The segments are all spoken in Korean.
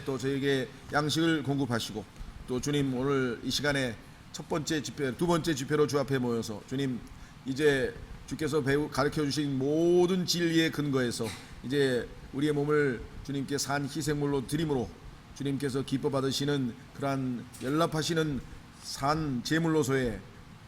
또 저에게 양식을 공급하시고 또 주님 오늘 이 시간에 첫 번째 집회, 두 번째 집회로 주 앞에 모여서 주님 이제 주께서 가르쳐 주신 모든 진리의 근거에서 이제 우리의 몸을 주님께 산 희생물로 드림으로 주님께서 기뻐 받으시는 그러한 연락하시는 산 제물로서의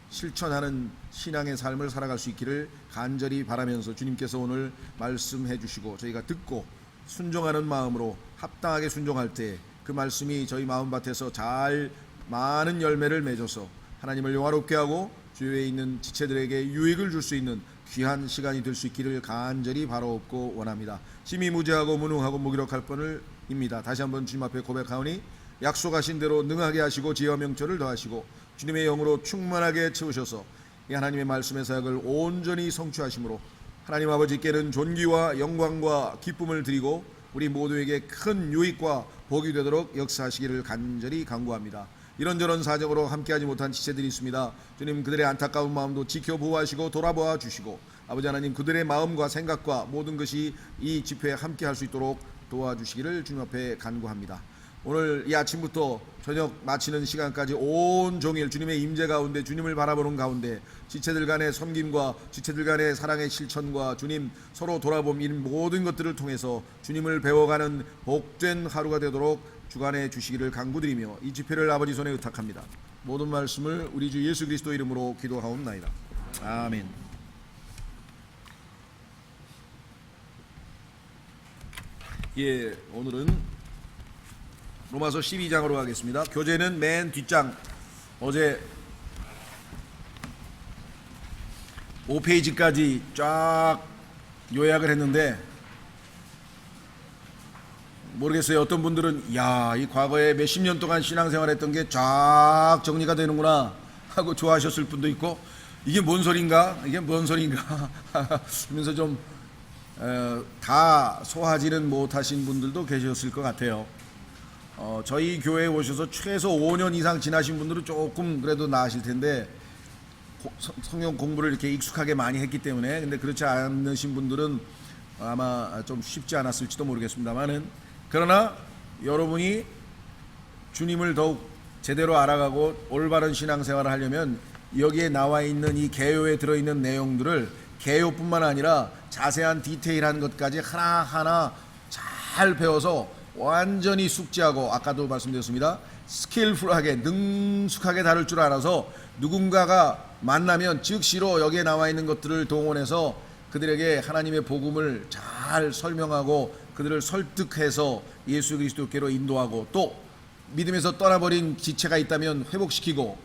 실천하는 신앙의 삶을 살아갈 수 있기를 간절히 바라면서 주님께서 오늘 말씀해 주시고 저희가 듣고 순종하는 마음으로 합당하게 순종할 때 그 말씀이 저희 마음밭에서 잘 많은 열매를 맺어서 하나님을 영화롭게 하고 주위에 있는 지체들에게 유익을 줄 수 있는 귀한 시간이 될 수 있기를 간절히 바라옵고 원합니다. 심히 무죄하고 무능하고 무기력할 뻔을입니다. 다시 한번 주님 앞에 고백하오니 약속하신 대로 능하게 하시고 지혜와 명철을 더하시고 주님의 영으로 충만하게 채우셔서 이 하나님의 말씀의 사역을 온전히 성취하심으로 하나님 아버지께는 존귀와 영광과 기쁨을 드리고 우리 모두에게 큰 유익과 복이 되도록 역사하시기를 간절히 간구합니다. 이런저런 사정으로 함께하지 못한 지체들이 있습니다. 주님 그들의 안타까운 마음도 지켜보아하시고 돌아보아 주시고 아버지 하나님 그들의 마음과 생각과 모든 것이 이 집회에 함께할 수 있도록 도와주시기를 주님 앞에 간구합니다. 오늘 이 아침부터 저녁 마치는 시간까지 온종일 주님의 임재 가운데 주님을 바라보는 가운데 지체들 간의 섬김과 지체들 간의 사랑의 실천과 주님 서로 돌아봄 이 모든 것들을 통해서 주님을 배워가는 복된 하루가 되도록 주관해 주시기를 간구드리며 이 집회를 아버지 손에 의탁합니다. 모든 말씀을 우리 주 예수 그리스도 이름으로 기도하옵나이다. 아멘. 예, 오늘은 로마서 12장으로 가겠습니다. 교재는 맨 뒷장 어제 5페이지까지 쫙 요약을 했는데 모르겠어요. 어떤 분들은 야, 이 과거에 몇십 년 동안 신앙생활 했던 게 쫙 정리가 되는구나 하고 좋아하셨을 분도 있고 이게 뭔 소린가 하면서 좀 다 소화하지는 못하신 분들도 계셨을 것 같아요. 저희 교회에 오셔서 최소 5년 이상 지나신 분들은 조금 그래도 나으실 텐데 성경 공부를 이렇게 익숙하게 많이 했기 때문에 근데 그렇지 않으신 분들은 아마 좀 쉽지 않았을지도 모르겠습니다만은 그러나 여러분이 주님을 더욱 제대로 알아가고 올바른 신앙생활을 하려면 여기에 나와 있는 이 개요에 들어있는 내용들을 개요뿐만 아니라 자세한 디테일한 것까지 하나하나 잘 배워서 완전히 숙지하고 아까도 말씀드렸습니다. 스킬풀하게 능숙하게 다룰 줄 알아서 누군가가 만나면 즉시로 여기에 나와 있는 것들을 동원해서 그들에게 하나님의 복음을 잘 설명하고 그들을 설득해서 예수 그리스도께로 인도하고 또 믿음에서 떠나버린 지체가 있다면 회복시키고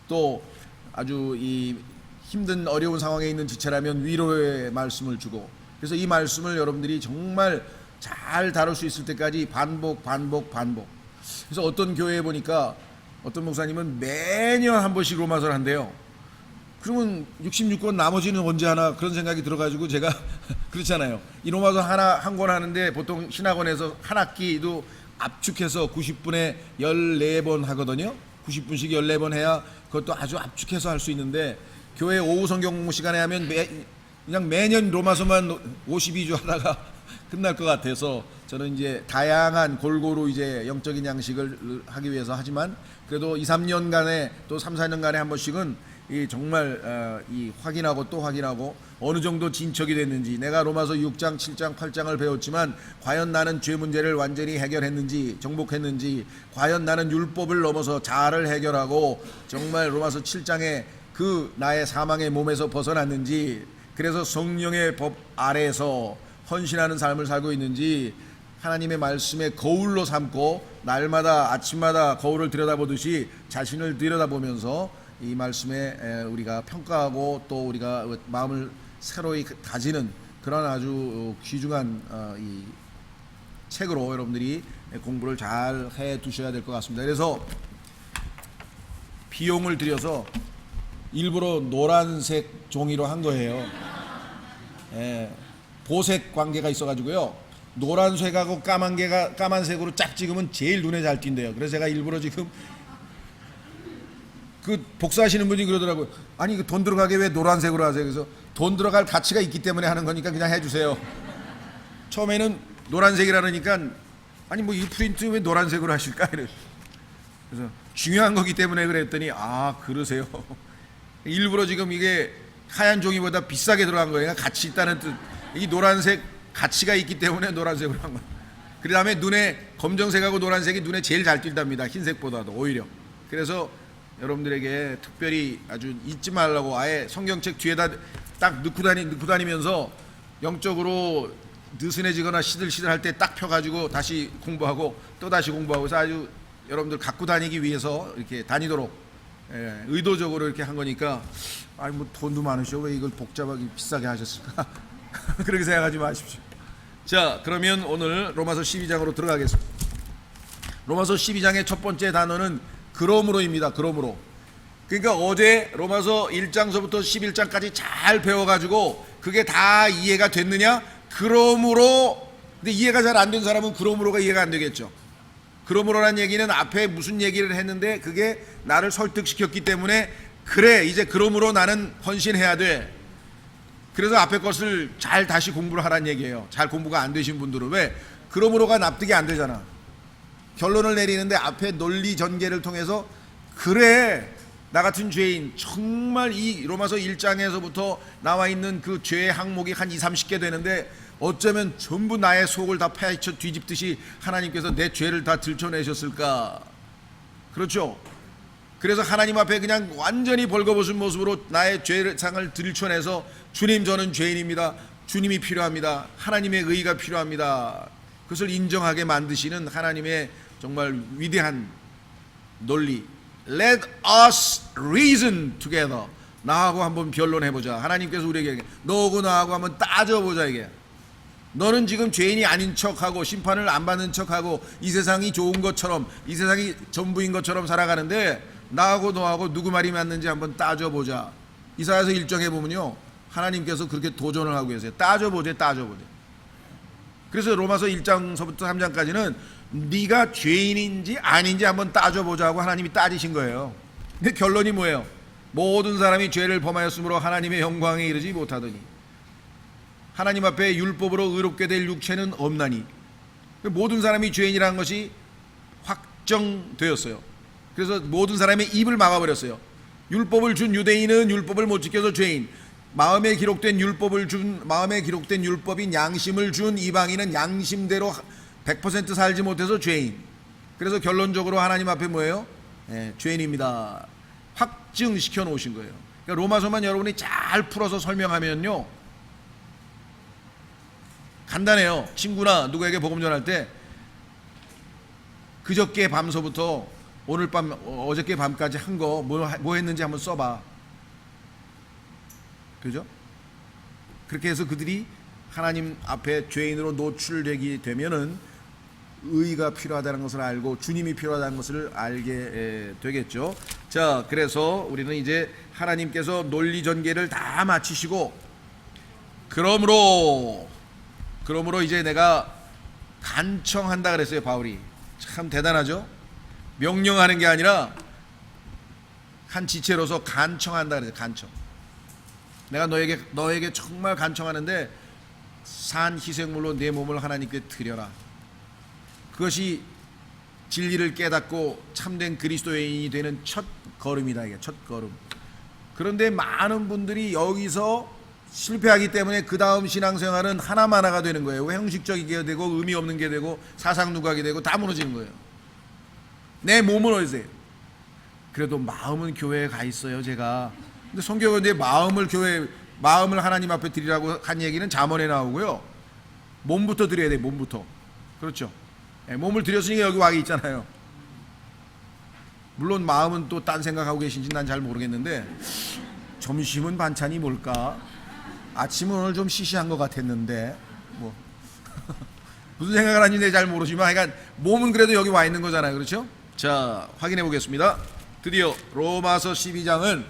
또 아주 이 힘든 어려운 상황에 있는 지체라면 위로의 말씀을 주고 그래서 이 말씀을 여러분들이 정말 잘 다룰 수 있을 때까지 반복. 그래서 어떤 교회에 보니까 어떤 목사님은 매년 한 번씩 로마서를 한대요. 그러면 66권 나머지는 언제 하나 그런 생각이 들어가지고 제가 그렇잖아요. 이 로마서 한 권 하는데 보통 신학원에서 한 학기도 압축해서 90분에 14번 하거든요. 90분씩 14번 해야 그것도 아주 압축해서 할 수 있는데 교회 오후 성경 공부 시간에 하면 그냥 매년 로마서만 52주 하다가 끝날 것 같아서 저는 이제 다양한 골고루 이제 영적인 양식을 하기 위해서 하지만 그래도 2, 3년간에 또 3, 4년간에 한 번씩은 이 정말 이 확인하고 또 확인하고 어느 정도 진척이 됐는지 내가 로마서 6장, 7장, 8장을 배웠지만 과연 나는 죄 문제를 완전히 해결했는지 정복했는지 과연 나는 율법을 넘어서 자아를 해결하고 정말 로마서 7장에 그 나의 사망의 몸에서 벗어났는지 그래서 성령의 법 아래에서 헌신하는 삶을 살고 있는지 하나님의 말씀에 거울로 삼고 날마다 아침마다 거울을 들여다보듯이 자신을 들여다보면서 이 말씀에 우리가 평가하고 또 우리가 마음을 새로이 다지는 그런 아주 귀중한 이 책으로 여러분들이 공부를 잘 해 두셔야 될 것 같습니다. 그래서 비용을 들여서 일부러 노란색 종이로 한 거예요. 보색 관계가 있어가지고요. 노란색하고 까만색으로 짝 찍으면 제일 눈에 잘 띈대요. 그래서 제가 일부러 지금 그 복사하시는 분이 그러더라고요. 아니 그 돈 들어가게 왜 노란색으로 하세요? 그래서 돈 들어갈 가치가 있기 때문에 하는 거니까 그냥 해주세요. 처음에는 노란색이라니까 아니 뭐 이 프린트 왜 노란색으로 하실까? 그래서 중요한 거기 때문에 그랬더니 아 그러세요. 일부러 지금 이게 하얀 종이보다 비싸게 들어간 거예요. 가치 있다는 뜻. 이 노란색 가치가 있기 때문에 노란색으로 한 거예요. 그 다음에 눈에 검정색하고 노란색이 눈에 제일 잘 띈답니다. 흰색보다도 오히려. 그래서 여러분들에게 특별히 아주 잊지 말라고 아예 성경책 뒤에다 딱 넣고 다니면서 영적으로 느슨해지거나 시들시들할 때 딱 펴가지고 다시 공부하고 또 다시 공부하고 해서 아주 여러분들 갖고 다니기 위해서 이렇게 다니도록 의도적으로 이렇게 한 거니까 아니 뭐 돈도 많으셔 왜 이걸 복잡하게 비싸게 하셨을까 그렇게 생각하지 마십시오. 자 그러면 오늘 로마서 12장으로 들어가겠습니다. 로마서 12장의 첫 번째 단어는 그러므로입니다. 그러므로. 그러니까 어제 로마서 1장서부터 11장까지 잘 배워가지고 그게 다 이해가 됐느냐? 그러므로. 근데 이해가 잘 안 된 사람은 그러므로가 이해가 안 되겠죠. 그러므로란 얘기는 앞에 무슨 얘기를 했는데 그게 나를 설득시켰기 때문에 그래 이제 그러므로 나는 헌신해야 돼. 그래서 앞에 것을 잘 다시 공부를 하라는 얘기예요. 잘 공부가 안 되신 분들은. 왜? 그러므로가 납득이 안 되잖아. 결론을 내리는데 앞에 논리 전개를 통해서 그래 나 같은 죄인 정말 이 로마서 1장에서부터 나와 있는 그 죄의 항목이 한 20, 30개 되는데 어쩌면 전부 나의 속을 다 파헤쳐 뒤집듯이 하나님께서 내 죄를 다 들춰내셨을까. 그렇죠. 그래서 하나님 앞에 그냥 완전히 벌거벗은 모습으로 나의 죄상을 들춰내서 주님 저는 죄인입니다. 주님이 필요합니다. 하나님의 의가 필요합니다. 그것을 인정하게 만드시는 하나님의 정말 위대한 논리. Let us reason together. 나하고 한번 변론해보자. 하나님께서 우리에게 너하고 나하고 한번 따져보자. 이게 너는 지금 죄인이 아닌 척하고 심판을 안 받는 척하고 이 세상이 좋은 것처럼 이 세상이 전부인 것처럼 살아가는데 나하고 너하고 누구 말이 맞는지 한번 따져보자. 이사야서 1장에 보면요 하나님께서 그렇게 도전을 하고 계세요. 따져보자. 그래서 로마서 1장서부터 3장까지는 네가 죄인인지 아닌지 한번 따져보자 하고 하나님이 따지신 거예요. 근데 결론이 뭐예요? 모든 사람이 죄를 범하였으므로 하나님의 영광에 이르지 못하더니 하나님 앞에 율법으로 의롭게 될 육체는 없나니. 모든 사람이 죄인이라는 것이 확정되었어요. 그래서 모든 사람의 입을 막아버렸어요. 율법을 준 유대인은 율법을 못 지켜서 죄인, 마음에 기록된 율법인 양심을 준 이방인은 양심대로 100% 살지 못해서 죄인. 그래서 결론적으로 하나님 앞에 뭐예요? 죄인입니다. 확증시켜 놓으신 거예요. 그러니까 로마서만 여러분이 잘 풀어서 설명하면요 간단해요. 친구나 누구에게 복음 전할 때 그저께 밤서부터 오늘 밤 어저께 밤까지 한 거 뭐 했는지 한번 써봐. 그죠? 그렇게 해서 그들이 하나님 앞에 죄인으로 노출되게 되면은 의가 필요하다는 것을 알고 주님이 필요하다는 것을 알게 되겠죠. 자, 그래서 우리는 이제 하나님께서 논리 전개를 다 마치시고 그러므로 이제 내가 간청한다 그랬어요. 바울이 참 대단하죠. 명령하는 게 아니라 한 지체로서 간청한다 그랬어요. 간청. 내가 너에게 정말 간청하는데 산 희생물로 내 몸을 하나님께 드려라. 그것이 진리를 깨닫고 참된 그리스도인이 되는 첫 걸음이다. 이게 첫 걸음. 그런데 많은 분들이 여기서 실패하기 때문에 그 다음 신앙생활은 하나가 되는 거예요. 형식적이게 되고 의미 없는 게 되고 사상 누각이 되고 다 무너지는 거예요. 내 몸은 어디세요? 그래도 마음은 교회에 가 있어요. 제가. 근데 성경은 내 마음을 하나님 앞에 드리라고 한 얘기는 잠언에 나오고요. 몸부터 드려야 돼. 몸부터. 그렇죠. 몸을 드렸으니까 여기 와 있잖아요. 물론 마음은 또 딴 생각하고 계신지 난 잘 모르겠는데 점심은 반찬이 뭘까? 아침은 오늘 좀 시시한 것 같았는데 뭐 무슨 생각을 하는지 잘 모르지만 하여간 몸은 그래도 여기 와 있는 거잖아요. 그렇죠? 자, 확인해 보겠습니다. 드디어 로마서 12장은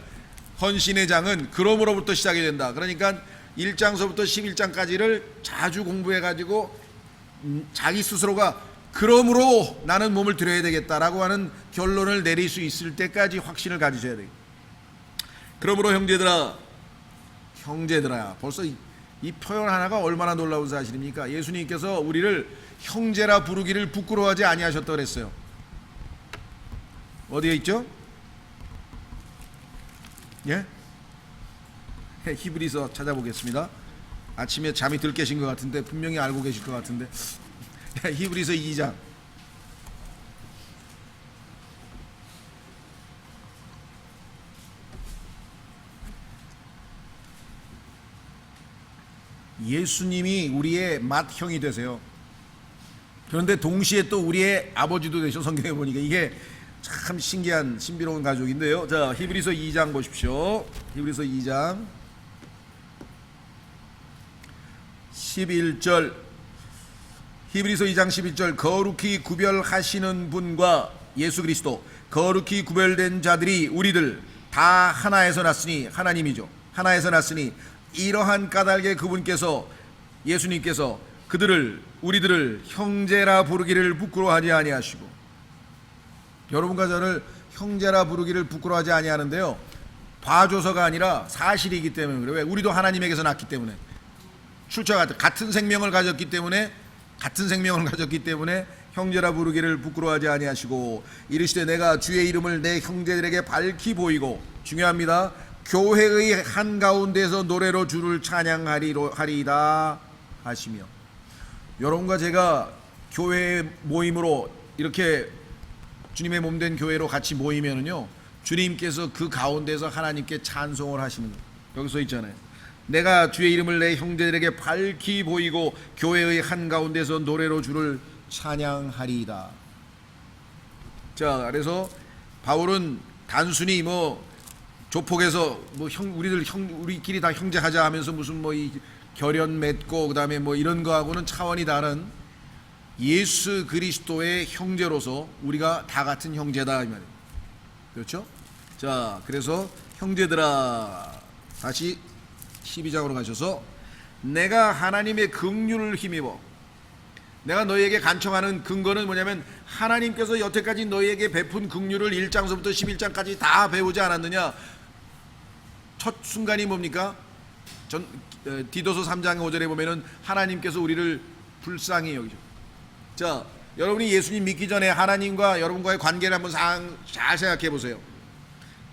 헌신의 장은 그러므로부터 시작이 된다. 그러니까 1장서부터 11장까지를 자주 공부해 가지고 자기 스스로가 그러므로 나는 몸을 드려야 되겠다라고 하는 결론을 내릴 수 있을 때까지 확신을 가지셔야 돼요. 그러므로 형제들아 벌써 이 표현 하나가 얼마나 놀라운 사실입니까? 예수님께서 우리를 형제라 부르기를 부끄러워하지 아니하셨다 그랬어요. 어디에 있죠? 예? 히브리서 찾아보겠습니다. 아침에 잠이 들 깨신 것 같은데 분명히 알고 계실 것 같은데 히브리서 2장 예수님이 우리의 맏형이 되세요. 그런데 동시에 또 우리의 아버지도 되셔. 성경에 보니까 이게 참 신기한 신비로운 가족인데요. 자, 히브리서 2장 보십시오. 히브리서 2장 11절. 히브리서 2장 11절. 거룩히 구별하시는 분과 예수 그리스도, 거룩히 구별된 자들이 우리들 다 하나에서 났으니, 하나님이죠. 하나에서 났으니 이러한 까닭에 그분께서, 예수님께서 우리들을 형제라 부르기를 부끄러워하지 아니하시고, 여러분과 저를 형제라 부르기를 부끄러워하지 아니하는데요, 봐줘서가 아니라 사실이기 때문에 그래요. 왜? 우리도 하나님에게서 났기 때문에, 출처가 같은 생명을 가졌기 때문에 형제라 부르기를 부끄러워하지 아니하시고, 이르시되 내가 주의 이름을 내 형제들에게 밝히 보이고, 중요합니다, 교회의 한가운데서 노래로 주를 찬양하리이다 하시며. 여러분과 제가 교회 모임으로 이렇게 주님의 몸된 교회로 같이 모이면은요, 주님께서 그 가운데서 하나님께 찬송을 하시는 거예요. 여기 써 있잖아요. 내가 주의 이름을 내 형제들에게 밝히 보이고 교회의 한가운데서 노래로 주를 찬양하리이다. 자, 그래서 바울은 단순히 조폭에서 우리끼리 다 형제하자 하면서 무슨 이 결연 맺고 그다음에 이런 거하고는 차원이 다른 예수 그리스도의 형제로서 우리가 다 같은 형제다 이 말이에요. 그렇죠? 자, 그래서 형제들아, 다시 12장으로 가셔서 내가 하나님의 긍휼을 힘입어. 내가 너희에게 간청하는 근거는 뭐냐면, 하나님께서 여태까지 너희에게 베푼 긍휼을 1장서부터 11장까지 다 배우지 않았느냐. 첫 순간이 뭡니까? 디도서 3장 5절에 보면은 하나님께서 우리를 불쌍히 여기죠. 자, 여러분이 예수님 믿기 전에 하나님과 여러분과의 관계를 한번 잘 생각해 보세요.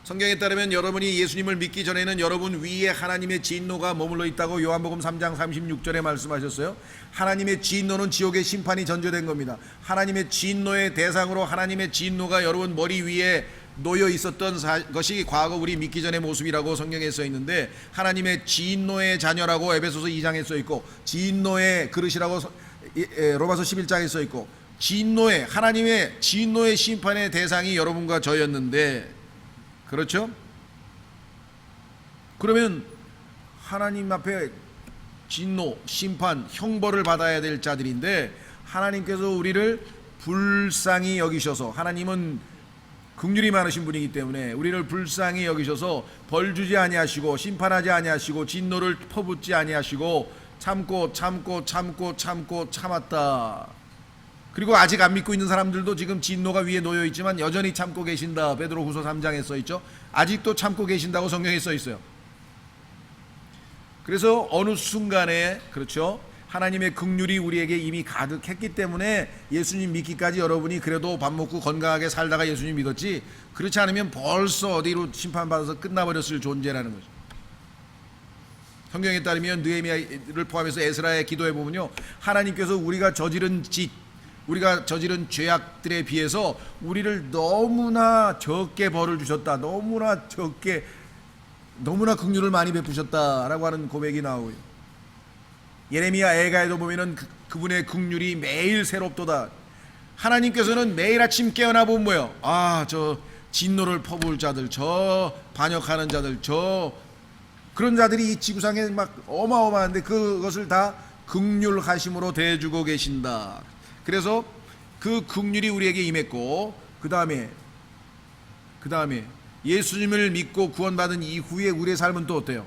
성경에 따르면 여러분이 예수님을 믿기 전에는 여러분 위에 하나님의 진노가 머물러 있다고 요한복음 3장 36절에 말씀하셨어요. 하나님의 진노는 지옥의 심판이 전제된 겁니다. 하나님의 진노의 대상으로 하나님의 진노가 여러분 머리 위에 놓여 있었던 것이 과거 우리 믿기 전의 모습이라고 성경에 써 있는데, 하나님의 진노의 자녀라고 에베소서 2장에 써 있고, 진노의 그릇이라고 로마서 11장에 써 있고, 하나님의 진노의 심판의 대상이 여러분과 저였는데, 그렇죠? 그러면 하나님 앞에 진노, 심판, 형벌을 받아야 될 자들인데, 하나님께서 우리를 불쌍히 여기셔서, 하나님은 긍휼이 많으신 분이기 때문에 우리를 불쌍히 여기셔서 벌 주지 아니하시고 심판하지 아니하시고 진노를 퍼붓지 아니하시고 참았다. 그리고 아직 안 믿고 있는 사람들도 지금 진노가 위에 놓여 있지만 여전히 참고 계신다. 베드로후서 3장에 써 있죠. 아직도 참고 계신다고 성경에 써 있어요. 그래서 어느 순간에, 그렇죠, 하나님의 긍휼이 우리에게 이미 가득했기 때문에 예수님 믿기까지 여러분이 그래도 밥 먹고 건강하게 살다가 예수님 믿었지, 그렇지 않으면 벌써 어디로 심판받아서 끝나버렸을 존재라는 거죠. 성경에 따르면 느헤미야를 포함해서 에스라의 기도에 보면요, 하나님께서 우리가 저지른 죄악들에 비해서 우리를 너무나 적게 벌을 주셨다, 너무나 긍휼을 많이 베푸셨다라고 하는 고백이 나오고요. 예레미야 애가에도 보면은 그분의 긍휼이 매일 새롭도다. 하나님께서는 매일 아침 깨어나 보면 뭐예요? 저 진노를 퍼부을 자들, 저 반역하는 자들, 그런 자들이 이 지구상에 막 어마어마한데 그것을 다 긍휼하심으로 대해주고 계신다. 그래서 그 긍휼이 우리에게 임했고, 그 다음에 예수님을 믿고 구원받은 이후에 우리의 삶은 또 어때요?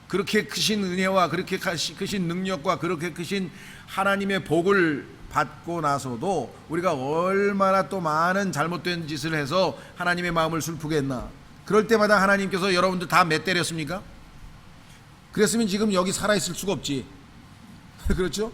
그렇게 크신 은혜와 그렇게 크신 능력과 그렇게 크신 하나님의 복을 받고 나서도 우리가 얼마나 또 많은 잘못된 짓을 해서 하나님의 마음을 슬프게 했나. 그럴 때마다 하나님께서 여러분들 다 몇 때렸습니까? 그랬으면 지금 여기 살아있을 수가 없지. 그렇죠?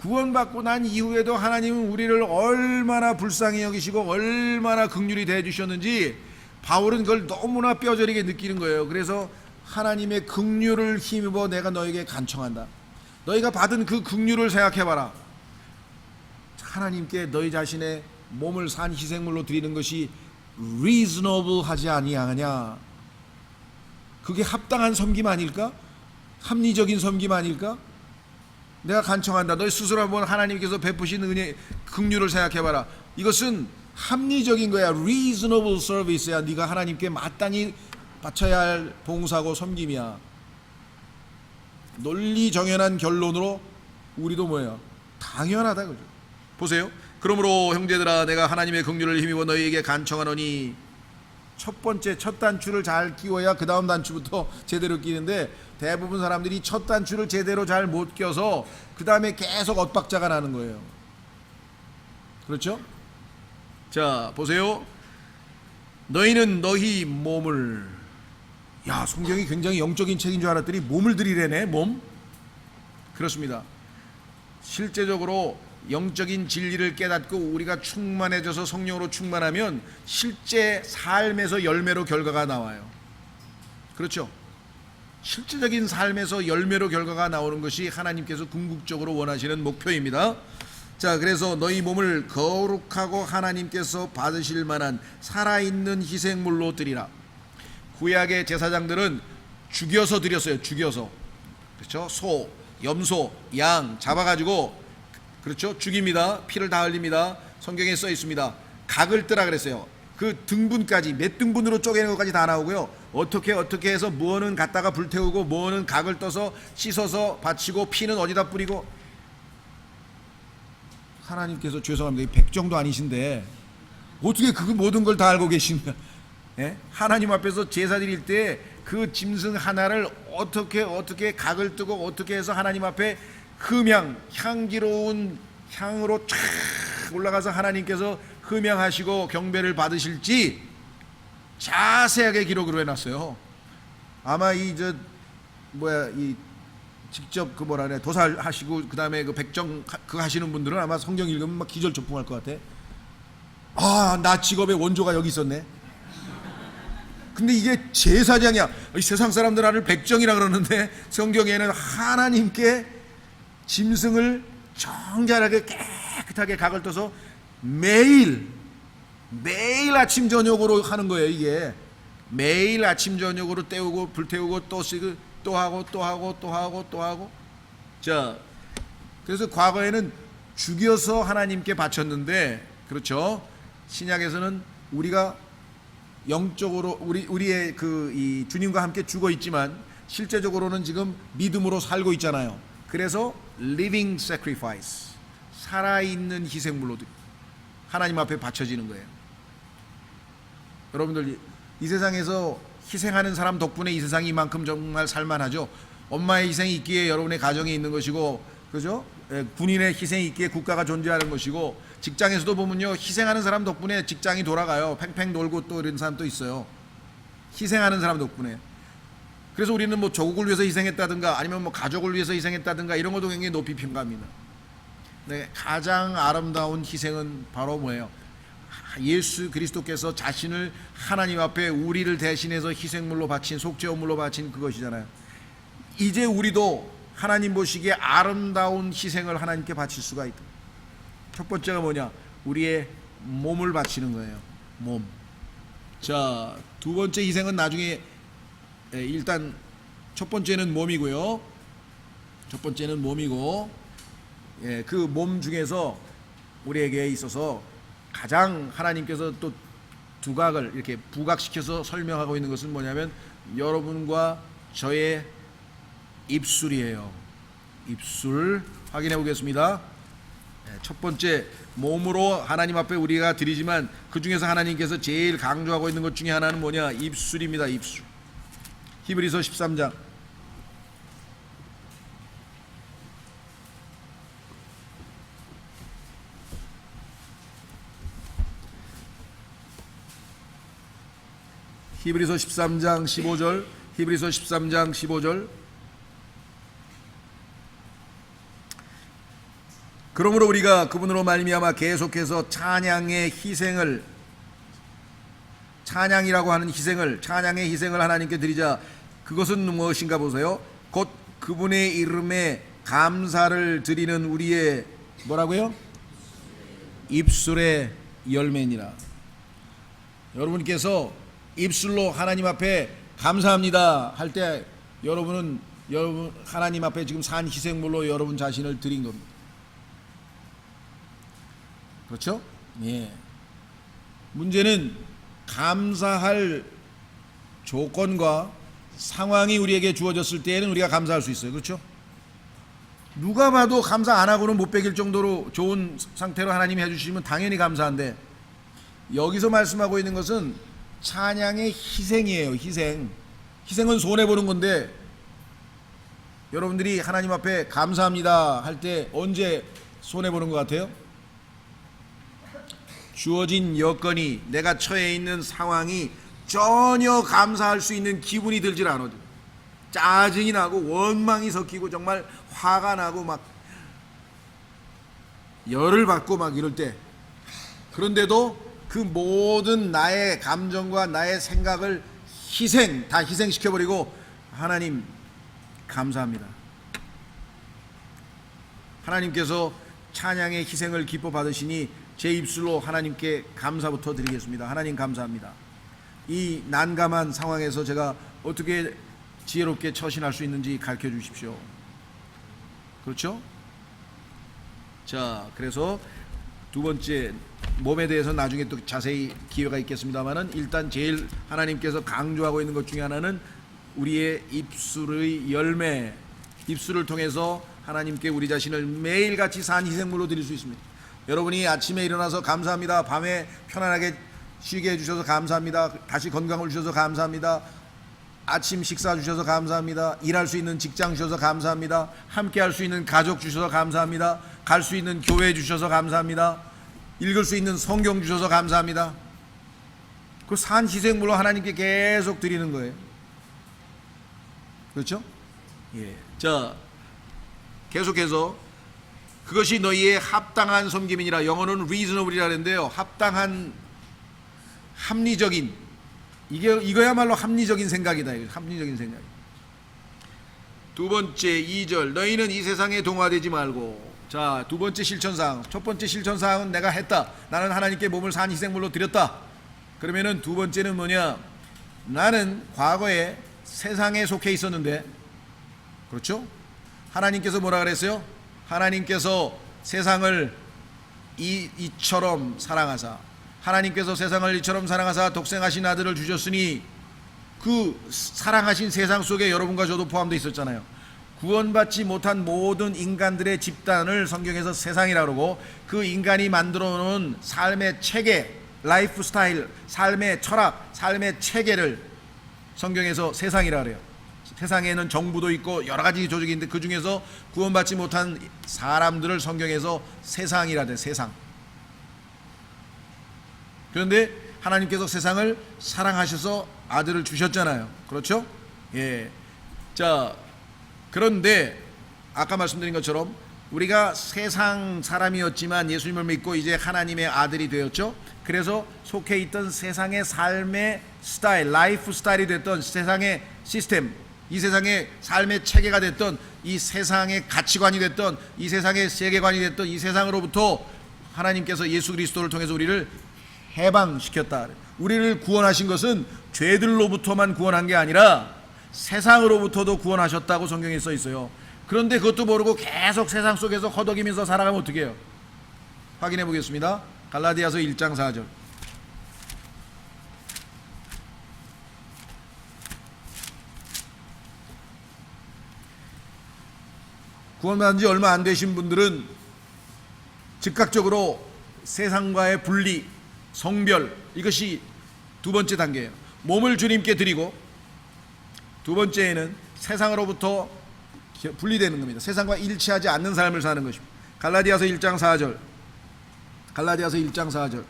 구원받고 난 이후에도 하나님은 우리를 얼마나 불쌍히 여기시고 얼마나 긍휼히 대해주셨는지 바울은 그걸 너무나 뼈저리게 느끼는 거예요. 그래서 하나님의 긍휼을 힘입어 내가 너에게 간청한다. 너희가 받은 그 긍휼을 생각해봐라. 하나님께 너희 자신의 몸을 산 희생물로 드리는 것이 reasonable 하지 아니하냐? 그게 합당한 섬김 아닐까? 합리적인 섬김 아닐까? 내가 간청한다. 너희 스스로 한번 하나님께서 베푸신 은혜, 긍휼을 생각해봐라. 이것은 합리적인 거야. reasonable service야. 네가 하나님께 마땅히 바쳐야 할 봉사고 섬김이야. 논리 정연한 결론으로 우리도 뭐예요? 당연하다 그죠? 보세요. 그러므로 형제들아 내가 하나님의 긍휼을 힘입어 너희에게 간청하노니, 첫 번째 첫 단추를 잘 끼워야 그 다음 단추부터 제대로 끼는데 대부분 사람들이 첫 단추를 제대로 잘 못 껴서 그 다음에 계속 엇박자가 나는 거예요. 그렇죠? 자 보세요. 너희는 너희 몸을, 야 성경이 굉장히 영적인 책인 줄 알았더니 몸을 드리래네. 몸. 그렇습니다. 실제적으로 영적인 진리를 깨닫고 우리가 충만해져서 성령으로 충만하면 실제 삶에서 열매로 결과가 나와요. 그렇죠? 실제적인 삶에서 열매로 결과가 나오는 것이 하나님께서 궁극적으로 원하시는 목표입니다. 자, 그래서 너희 몸을 거룩하고 하나님께서 받으실 만한 살아있는 희생물로 드리라. 구약의 제사장들은 죽여서 드렸어요. 죽여서. 그렇죠? 소, 염소, 양 잡아가지고, 그렇죠? 죽입니다. 피를 다 흘립니다. 성경에 써 있습니다. 각을 뜨라 그랬어요. 그 등분까지, 몇 등분으로 쪼개는 것까지 다 나오고요. 어떻게 해서 뭐는 갖다가 불태우고 뭐는 각을 떠서 씻어서 바치고 피는 어디다 뿌리고. 하나님께서 죄송합니다. 백정도 아니신데 어떻게 그 모든 걸 다 알고 계신가? 예? 하나님 앞에서 제사 드릴 때 그 짐승 하나를 어떻게 각을 뜨고 어떻게 해서 하나님 앞에 흠향, 향기로운 향으로 쫙 올라가서 하나님께서 흠향하시고 경배를 받으실지 자세하게 기록으로 해놨어요. 아마 이 직접 도살하시고 그 다음에 그 백정 그 하시는 분들은 아마 성경 읽으면 막 기절초풍할 것 같아. 아, 나 직업의 원조가 여기 있었네. 근데 이게 제사장이야. 세상 사람들 나를 백정이라 그러는데 성경에는 하나님께 짐승을 정결하게 깨끗하게 각을 떠서 매일 아침 저녁으로 하는 거예요. 이게 매일 아침 저녁으로 때우고 불태우고 또 하고. 자, 그래서 과거에는 죽여서 하나님께 바쳤는데, 그렇죠? 신약에서는 우리가 영적으로 우리의 이 주님과 함께 죽어 있지만 실제적으로는 지금 믿음으로 살고 있잖아요. 그래서 living sacrifice, 살아있는 희생물로 하나님 앞에 바쳐지는 거예요. 여러분들 이 세상에서 희생하는 사람 덕분에 이 세상이 이만큼 정말 살만하죠. 엄마의 희생이 있기에 여러분의 가정이 있는 것이고, 그죠? 군인의 희생이 있기에 국가가 존재하는 것이고, 직장에서도 보면요, 희생하는 사람 덕분에 직장이 돌아가요. 팽팽 돌고 또 이런 사람도 있어요. 희생하는 사람 덕분에. 그래서 우리는 뭐 조국을 위해서 희생했다든가 아니면 뭐 가족을 위해서 희생했다든가 이런 것도 굉장히 높이 평가합니다. 네, 가장 아름다운 희생은 바로 뭐예요? 예수 그리스도께서 자신을 하나님 앞에 우리를 대신해서 희생물로 바친, 속죄물로 바친 그것이잖아요. 이제 우리도 하나님 보시기에 아름다운 희생을 하나님께 바칠 수가 있다. 첫 번째가 뭐냐? 우리의 몸을 바치는 거예요. 몸. 자, 두 번째 희생은 나중에, 일단 첫 번째는 몸이고요. 첫 번째는 몸이고, 그 몸 중에서 우리에게 있어서 가장 하나님께서 또 두각을 이렇게 부각시켜서 설명하고 있는 것은 뭐냐면 여러분과 저의 입술이에요. 입술 확인해 보겠습니다. 첫 번째, 몸으로 하나님 앞에 우리가 드리지만 그 중에서 하나님께서 제일 강조하고 있는 것 중에 하나는 뭐냐? 입술입니다. 입술. 히브리서 13장 히브리서 13장 15절, 히브리서 13장 15절. 그러므로 우리가 그분으로 말미암아 계속해서 찬양의 희생을, 찬양이라고 하는 희생을, 찬양의 희생을 하나님께 드리자. 그것은 무엇인가 보세요. 곧 그분의 이름에 감사를 드리는 우리의 뭐라고요? 입술의 열매니라. 여러분께서 입술로 하나님 앞에 감사합니다 할 때 여러분 하나님 앞에 지금 산 희생물로 여러분 자신을 드린 겁니다. 그렇죠? 예. 문제는 감사할 조건과 상황이 우리에게 주어졌을 때에는 우리가 감사할 수 있어요. 그렇죠? 누가 봐도 감사 안 하고는 못 베길 정도로 좋은 상태로 하나님이 해주시면 당연히 감사한데, 여기서 말씀하고 있는 것은 찬양의 희생이에요. 희생은 손해보는 건데, 여러분들이 하나님 앞에 감사합니다 할 때 언제 손해보는 것 같아요? 주어진 여건이, 내가 처해 있는 상황이 전혀 감사할 수 있는 기분이 들질 않아요. 짜증이 나고 원망이 섞이고 정말 화가 나고 막 열을 받고 막 이럴 때, 그런데도 그 모든 나의 감정과 나의 생각을 다 희생시켜버리고 하나님 감사합니다. 하나님께서 찬양의 희생을 기뻐 받으시니 제 입술로 하나님께 감사부터 드리겠습니다. 하나님 감사합니다. 이 난감한 상황에서 제가 어떻게 지혜롭게 처신할 수 있는지 가르쳐 주십시오. 그렇죠? 자, 그래서 두 번째, 몸에 대해서 나중에 또 자세히 기회가 있겠습니다만은, 일단 제일 하나님께서 강조하고 있는 것 중에 하나는 우리의 입술의 열매, 입술을 통해서 하나님께 우리 자신을 매일같이 산 희생물로 드릴 수 있습니다. 여러분이 아침에 일어나서 감사합니다, 밤에 편안하게 쉬게 해주셔서 감사합니다, 다시 건강을 주셔서 감사합니다, 아침 식사 주셔서 감사합니다, 일할 수 있는 직장 주셔서 감사합니다, 함께 할 수 있는 가족 주셔서 감사합니다, 갈 수 있는 교회 주셔서 감사합니다, 읽을 수 있는 성경 주셔서 감사합니다. 그 산 희생물로 하나님께 계속 드리는 거예요. 그렇죠? 예. 자, 계속해서 그것이 너희의 합당한 섬김이니라. 영어로는 reasonable이라 하는데요, 합당한, 합리적인, 이거야말로 합리적인 생각이다. 합리적인 생각. 두 번째 2절, 너희는 이 세상에 동화되지 말고. 자, 두 번째 실천사항. 첫 번째 실천사항은 내가 했다, 나는 하나님께 몸을 산 희생물로 드렸다. 그러면은 두 번째는 뭐냐, 나는 과거에 세상에 속해 있었는데, 그렇죠? 하나님께서 뭐라 그랬어요? 하나님께서 세상을 이처럼 사랑하사, 하나님께서 세상을 이처럼 사랑하사 독생하신 아들을 주셨으니, 그 사랑하신 세상 속에 여러분과 저도 포함되어 있었잖아요. 구원받지 못한 모든 인간들의 집단을 성경에서 세상이라고 그러고, 그 인간이 만들어 놓은 삶의 체계, 라이프 스타일, 삶의 철학, 삶의 체계를 성경에서 세상이라 그래요. 세상에는 정부도 있고 여러 가지 조직이 있는데, 그 중에서 구원받지 못한 사람들을 성경에서 세상이라 돼. 세상. 그런데 하나님께서 세상을 사랑하셔서 아들을 주셨잖아요. 그렇죠? 예. 자, 그런데 아까 말씀드린 것처럼 우리가 세상 사람이었지만 예수님을 믿고 이제 하나님의 아들이 되었죠. 그래서 속해 있던 세상의 삶의 스타일, 라이프 스타일이 됐던 세상의 시스템, 이 세상의 삶의 체계가 됐던, 이 세상의 가치관이 됐던, 이 세상의 세계관이 됐던 이 세상으로부터 하나님께서 예수 그리스도를 통해서 우리를 해방시켰다. 우리를 구원하신 것은 죄들로부터만 구원한 게 아니라 세상으로부터도 구원하셨다고 성경에 써 있어요. 그런데 그것도 모르고 계속 세상 속에서 허덕이면서 살아가면 어떻게 해요? 확인해 보겠습니다. 갈라디아서 1장 4절. 구원받은 지 얼마 안 되신 분들은 즉각적으로 세상과의 분리, 성별, 이것이 두 번째 단계예요. 몸을 주님께 드리고, 두 번째에는 세상으로부터 분리되는 겁니다. 세상과 일치하지 않는 삶을 사는 것입니다. 갈라디아서 1장 4절. 갈라디아서 1장 4절.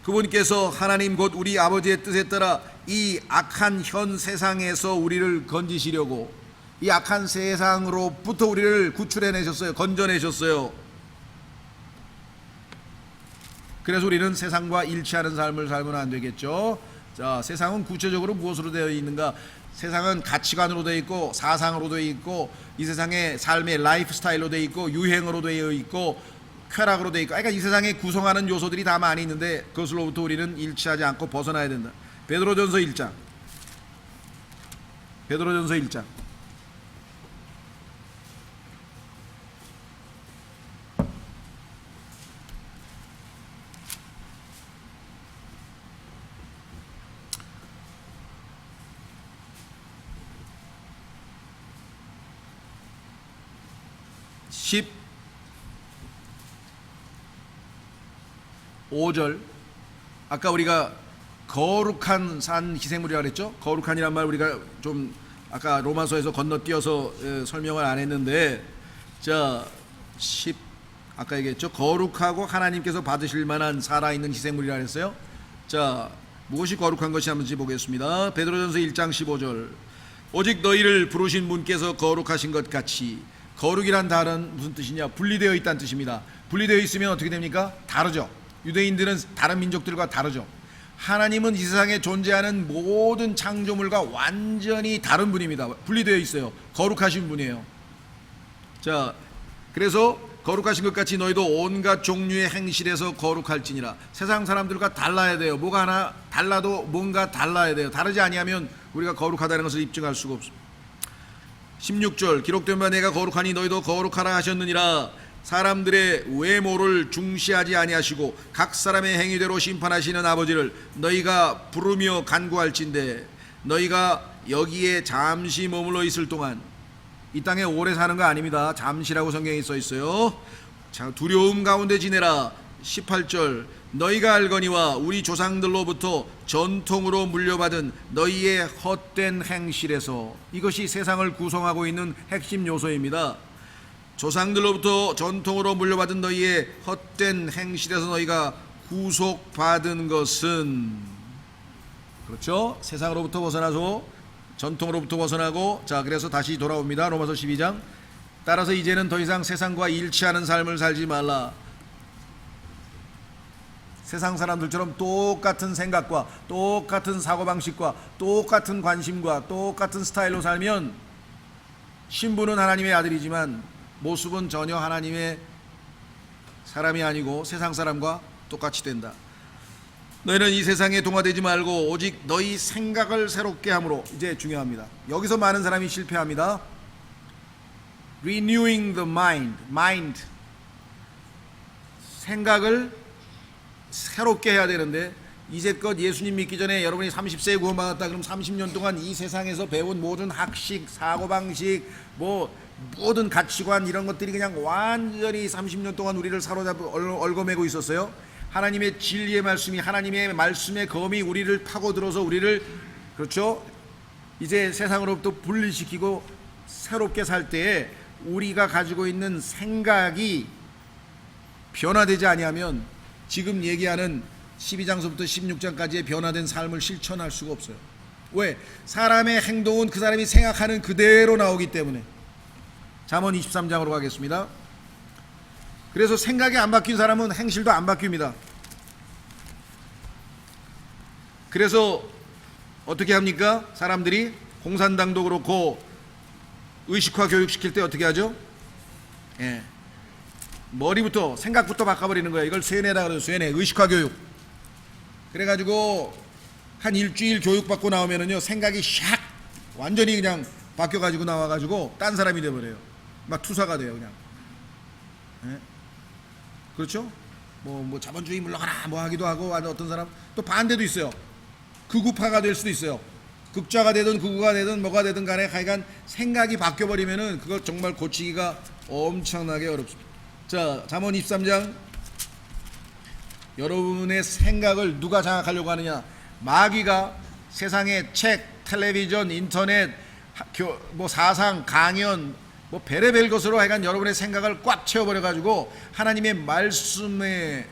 그분께서 하나님 곧 우리 아버지의 뜻에 따라 이 악한 현 세상에서 우리를 건지시려고, 이 악한 세상으로부터 우리를 구출해내셨어요. 건져내셨어요. 그래서 우리는 세상과 일치하는 삶을 살면 안 되겠죠. 자, 세상은 구체적으로 무엇으로 되어 있는가? 세상은 가치관으로 되어 있고 사상으로 되어 있고 이 세상의 삶의 라이프 스타일로 되어 있고 유행으로 되어 있고 쾌락으로 되어 있고, 그러니까 이 세상에 구성하는 요소들이 다 많이 있는데 그것으로부터 우리는 일치하지 않고 벗어나야 된다. 베드로전서 1장. 베드로전서 1장. 15절. 아까 우리가 거룩한 산 희생물이라고 그랬죠. 거룩한이란 말 우리가 좀 아까 로마서에서 건너뛰어서 설명을 안 했는데, 자, 아까 얘기했죠. 거룩하고 하나님께서 받으실 만한 살아있는 희생물이라 그랬어요. 자, 무엇이 거룩한 것이 한번 보겠습니다. 베드로전서 1장 15절. 오직 너희를 부르신 분께서 거룩하신 것 같이. 거룩이란 단어는 무슨 뜻이냐? 분리되어 있다는 뜻입니다. 분리되어 있으면 어떻게 됩니까? 다르죠. 유대인들은 다른 민족들과 다르죠. 하나님은 이 세상에 존재하는 모든 창조물과 완전히 다른 분입니다. 분리되어 있어요. 거룩하신 분이에요. 자, 그래서 거룩하신 것 같이 너희도 온갖 종류의 행실에서 거룩할지니라. 세상 사람들과 달라야 돼요. 뭐가 하나 달라도 뭔가 달라야 돼요. 다르지 아니하면 우리가 거룩하다는 것을 입증할 수가 없습니다. 16절. 기록된 바 내가 거룩하니 너희도 거룩하라 하셨느니라. 사람들의 외모를 중시하지 아니하시고 각 사람의 행위대로 심판하시는 아버지를 너희가 부르며 간구할진대. 너희가 여기에 잠시 머물러 있을 동안, 이 땅에 오래 사는 거 아닙니다. 잠시라고 성경에 써 있어요. 자, 두려움 가운데 지내라. 18절. 너희가 알거니와 우리 조상들로부터 전통으로 물려받은 너희의 헛된 행실에서, 이것이 세상을 구성하고 있는 핵심 요소입니다. 조상들로부터 전통으로 물려받은 너희의 헛된 행실에서 너희가 구속받은 것은, 그렇죠? 세상으로부터 벗어나서 전통으로부터 벗어나고, 자, 그래서 다시 돌아옵니다. 로마서 12장. 따라서 이제는 더 이상 세상과 일치하는 삶을 살지 말라. 세상 사람들처럼 똑같은 생각과 똑같은 사고방식과 똑같은 관심과 똑같은 스타일로 살면 신부는 하나님의 아들이지만 모습은 전혀 하나님의 사람이 아니고 세상 사람과 똑같이 된다. 너희는 이 세상에 동화되지 말고 오직 너희 생각을 새롭게 함으로. 이제 중요합니다. 여기서 많은 사람이 실패합니다. Renewing the mind. 생각을 새롭게 해야 되는데, 이제껏 예수님 믿기 전에 여러분이 30세에 구원받았다 그럼 30년 동안 이 세상에서 배운 모든 학식, 사고방식, 모든 가치관 이런 것들이 그냥 완전히 30년 동안 우리를 사로잡고 얽어매고 있었어요. 하나님의 진리의 말씀이, 하나님의 말씀의 검이 우리를 파고들어서 우리를, 그렇죠, 이제 세상으로부터 분리시키고 새롭게 살 때에 우리가 가지고 있는 생각이 변화되지 아니하면 지금 얘기하는 12장서부터 16장까지의 변화된 삶을 실천할 수가 없어요. 왜? 사람의 행동은 그 사람이 생각하는 그대로 나오기 때문에. 잠언 23장으로 가겠습니다. 그래서 생각이 안 바뀐 사람은 행실도 안 바뀝니다. 그래서 어떻게 합니까? 사람들이 공산당도 그렇고 의식화 교육시킬 때 어떻게 하죠? 예. 머리부터, 생각부터 바꿔버리는 거예요. 이걸 쇠뇌라 그래요. 쇠뇌, 의식화 교육. 그래가지고 한 일주일 교육받고 나오면은요, 생각이 샥 완전히 그냥 바뀌어가지고 나와가지고 딴 사람이 돼버려요. 막 투사가 돼요, 그냥. 예? 그렇죠? 자본주의 물러가라 뭐 하기도 하고, 어떤 사람 또 반대도 있어요. 극우파가 될 수도 있어요. 극좌가 되든 극우가 되든 뭐가 되든 간에 하여간 생각이 바뀌어버리면은 그걸 정말 고치기가 엄청나게 어렵습니다. 자, 잠언 23장. 여러분의 생각을 누가 장악하려고 하느냐? 마귀가 세상의 책, 텔레비전, 인터넷, 사상, 강연, 베레벨 것으로 하여간 여러분의 생각을 꽉 채워버려가지고 하나님의 말씀에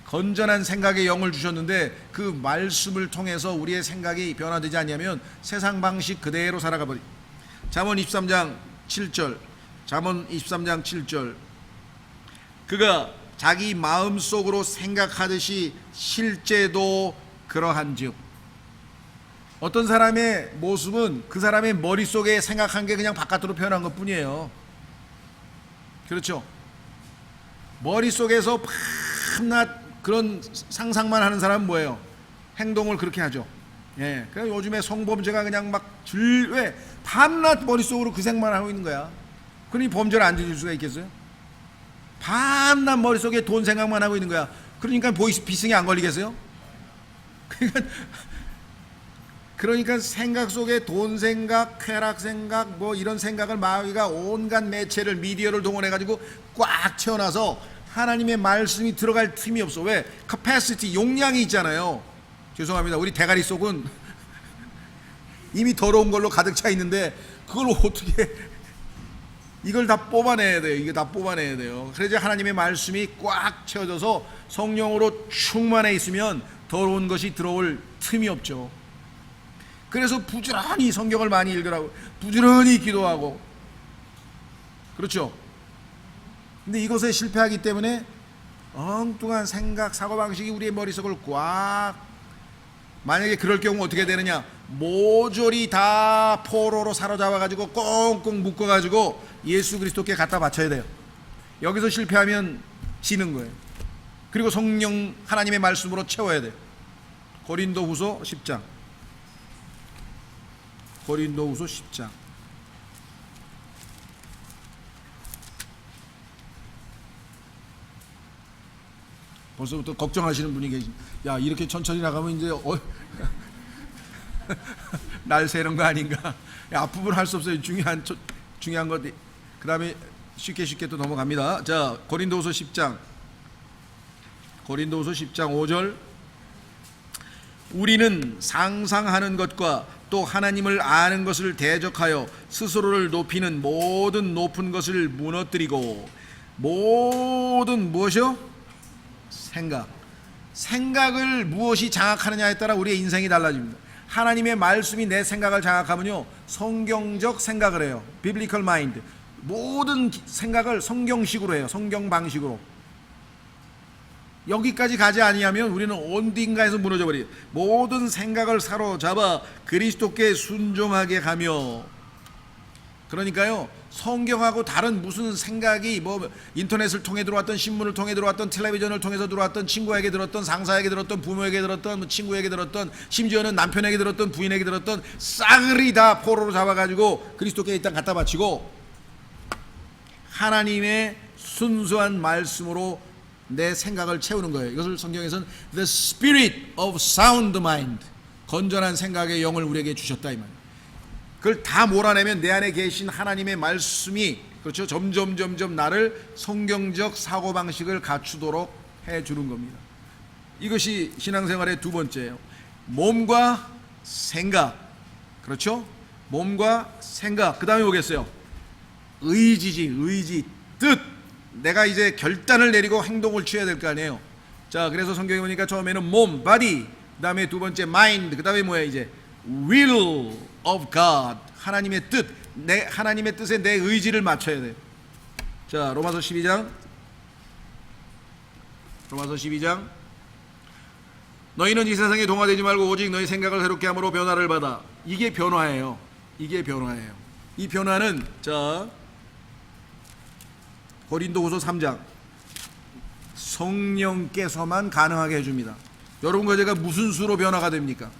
건전한 생각의 영을 주셨는데 그 말씀을 통해서 우리의 생각이 변화되지 않냐면 세상 방식 그대로 살아가 버립니다. 잠언 23장 7절. 잠언 23장 7절. 그가 자기 마음속으로 생각하듯이 실제도 그러한즉. 어떤 사람의 모습은 그 사람의 머릿속에 생각한 게 그냥 바깥으로 표현한 것뿐이에요. 그렇죠? 머릿속에서 밤낮 그런 상상만 하는 사람은 뭐예요? 행동을 그렇게 하죠. 예, 그래서 요즘에 성범죄가 그냥 왜 밤낮 머릿속으로 그 생각만 하고 있는 거야. 그러니 범죄를 안 저질 수가 있겠어요? 밤낮 머릿속에 돈 생각만 하고 있는 거야. 그러니까 비승이 안 걸리겠어요? 그러니까 생각 속에 돈 생각, 쾌락 생각, 뭐 이런 생각을 마귀가 온갖 매체를, 미디어를 동원해 가지고 꽉 채워놔서 하나님의 말씀이 들어갈 틈이 없어. 왜? capacity, 용량이 있잖아요. 죄송합니다. 우리 대가리 속은 이미 더러운 걸로 가득 차 있는데 그걸 어떻게 이걸 다 뽑아내야 돼요. 이게 다 뽑아내야 돼요. 그래서 하나님의 말씀이 꽉 채워져서 성령으로 충만해 있으면 더러운 것이 들어올 틈이 없죠. 그래서 부지런히 성경을 많이 읽으라고, 부지런히 기도하고, 그렇죠? 근데 이것에 실패하기 때문에 엉뚱한 생각, 사고방식이 우리의 머릿속을 꽉, 만약에 그럴 경우 어떻게 되느냐, 모조리 다 포로로 사로잡아가지고 꽁꽁 묶어가지고 예수 그리스도께 갖다 바쳐야 돼요. 여기서 실패하면 지는 거예요. 그리고 성령 하나님의 말씀으로 채워야 돼요. 고린도후서 10장. 고린도후서 10장. 벌써부터 걱정하시는 분이 계십니다. 야, 이렇게 천천히 나가면 이제 날 새는 거 아닌가? 야, 앞부분 할 수 없어요. 중요한 것. 그 다음에 쉽게 또 넘어갑니다. 자, 고린도후서 10장. 고린도후서 10장 5절. 우리는 상상하는 것과 또 하나님을 아는 것을 대적하여 스스로를 높이는 모든 높은 것을 무너뜨리고, 모든 무엇이요? 생각을 무엇이 장악하느냐에 따라 우리의 인생이 달라집니다. 하나님의 말씀이 내 생각을 장악하면요, 성경적 생각을 해요. 비블리컬 마인드. 모든 생각을 성경식으로 해요. 성경 방식으로. 여기까지 가지 아니하면 우리는 어딘가에서 무너져 버려요. 모든 생각을 사로잡아 그리스도께 순종하게 가며. 그러니까요, 성경하고 다른 무슨 생각이 뭐 인터넷을 통해 들어왔던, 신문을 통해 들어왔던, 텔레비전을 통해서 들어왔던, 친구에게 들었던, 상사에게 들었던, 부모에게 들었던, 친구에게 들었던, 심지어는 남편에게 들었던, 부인에게 들었던 싸그리 다 포로로 잡아가지고 그리스도께 일단 갖다 바치고 하나님의 순수한 말씀으로 내 생각을 채우는 거예요. 이것을 성경에서는 The Spirit of Sound Mind, 건전한 생각의 영을 우리에게 주셨다 이 말이에요. 그걸 다 몰아내면 내 안에 계신 하나님의 말씀이, 그렇죠, 점점 나를 성경적 사고방식을 갖추도록 해주는 겁니다. 이것이 신앙생활의 두 번째예요. 몸과 생각. 그렇죠? 몸과 생각. 그 다음에 뭐겠어요? 의지, 뜻. 내가 이제 결단을 내리고 행동을 취해야 될 거 아니에요. 자, 그래서 성경에 보니까 처음에는 몸, body, 그 다음에 두 번째 mind, 그 다음에 뭐야 이제 will of God, 하나님의 뜻, 하나님의 뜻에 내 의지를 맞춰야 돼. 자, 로마서 12장. 너희는 이 세상에 동화되지 말고 오직 너희 생각을 새롭게 함으로 변화를 받아. 이게 변화예요. 이 변화는, 자, 고린도후서 3장. 성령께서만 가능하게 해줍니다. 여러분과 제가 무슨 수로 변화가 됩니까?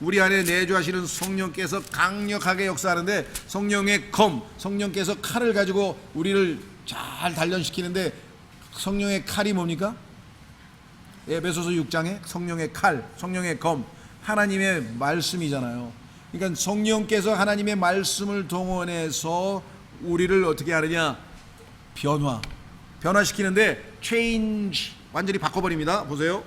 우리 안에 내주하시는 성령께서 강력하게 역사하는데, 성령께서 칼을 가지고 우리를 잘 단련시키는데, 성령의 칼이 뭡니까? 에베소서 6장에 성령의 칼, 성령의 검, 하나님의 말씀이잖아요. 그러니까 성령께서 하나님의 말씀을 동원해서 우리를 어떻게 하느냐? 변화시키는데, change, 완전히 바꿔버립니다. 보세요.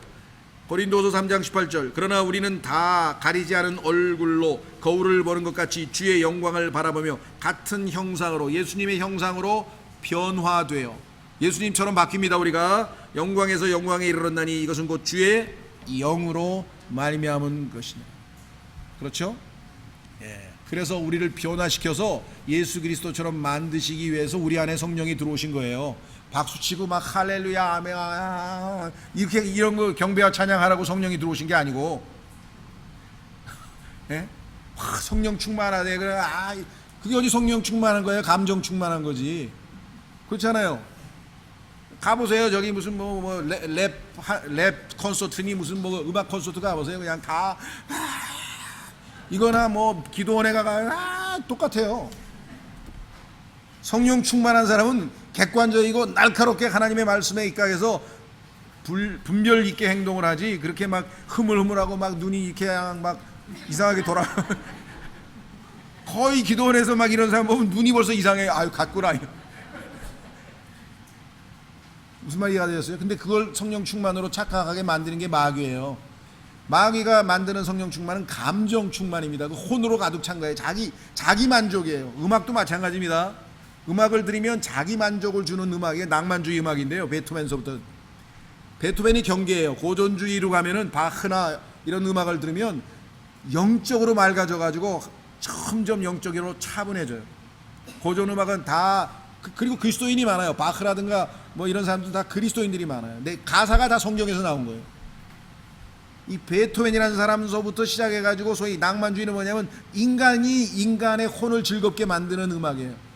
고린도서 3장 18절. 그러나 우리는 다 가리지 않은 얼굴로 거울을 보는 것 같이 주의 영광을 바라보며 같은 형상으로, 예수님의 형상으로 변화되어, 예수님처럼 바뀝니다. 우리가 영광에서 영광에 이르렀나니 이것은 곧 주의 영으로 말미암은 것이니. 그렇죠? 예. 그래서 우리를 변화시켜서 예수 그리스도처럼 만드시기 위해서 우리 안에 성령이 들어오신 거예요. 박수치고 막 할렐루야 아멘 이렇게 이런 거 경배와 찬양하라고 성령이 들어오신 게 아니고, 예? 성령 충만하대 그래. 그게 어디 성령 충만한 거예요? 감정 충만한 거지. 그렇잖아요. 가보세요. 저기 무슨 랩 콘서트니 무슨 음악 콘서트 가보세요. 그냥 다 이거나 기도원에 가가 똑같아요. 성령 충만한 사람은 객관적이고 날카롭게 하나님의 말씀에 입각해서 분별 있게 행동을 하지, 그렇게 막 흐물흐물하고 막 눈이 이렇게 막 이상하게 돌아 거의 기도원에서 막 이런 사람 보면 눈이 벌써 이상해. 갔구나. 무슨 말이 되셨어요? 근데 그걸 성령 충만으로 착각하게 만드는 게 마귀예요. 마귀가 만드는 성령 충만은 감정 충만입니다. 그 혼으로 가득 찬 거예요. 자기 만족이에요. 음악도 마찬가지입니다. 음악을 들으면 자기 만족을 주는 음악이 낭만주의 음악인데요. 베토벤서부터. 베토벤이 경계예요. 고전주의로 가면은 바흐나 이런 음악을 들으면 영적으로 맑아져 가지고 점점 영적으로 차분해져요. 고전 음악은 다 그리고 그리스도인이 많아요. 바흐라든가 이런 사람들 다 그리스도인들이 많아요. 근데 가사가 다 성경에서 나온 거예요. 이 베토벤이라는 사람서부터 시작해 가지고 소위 낭만주의는 뭐냐면 인간이 인간의 혼을 즐겁게 만드는 음악이에요.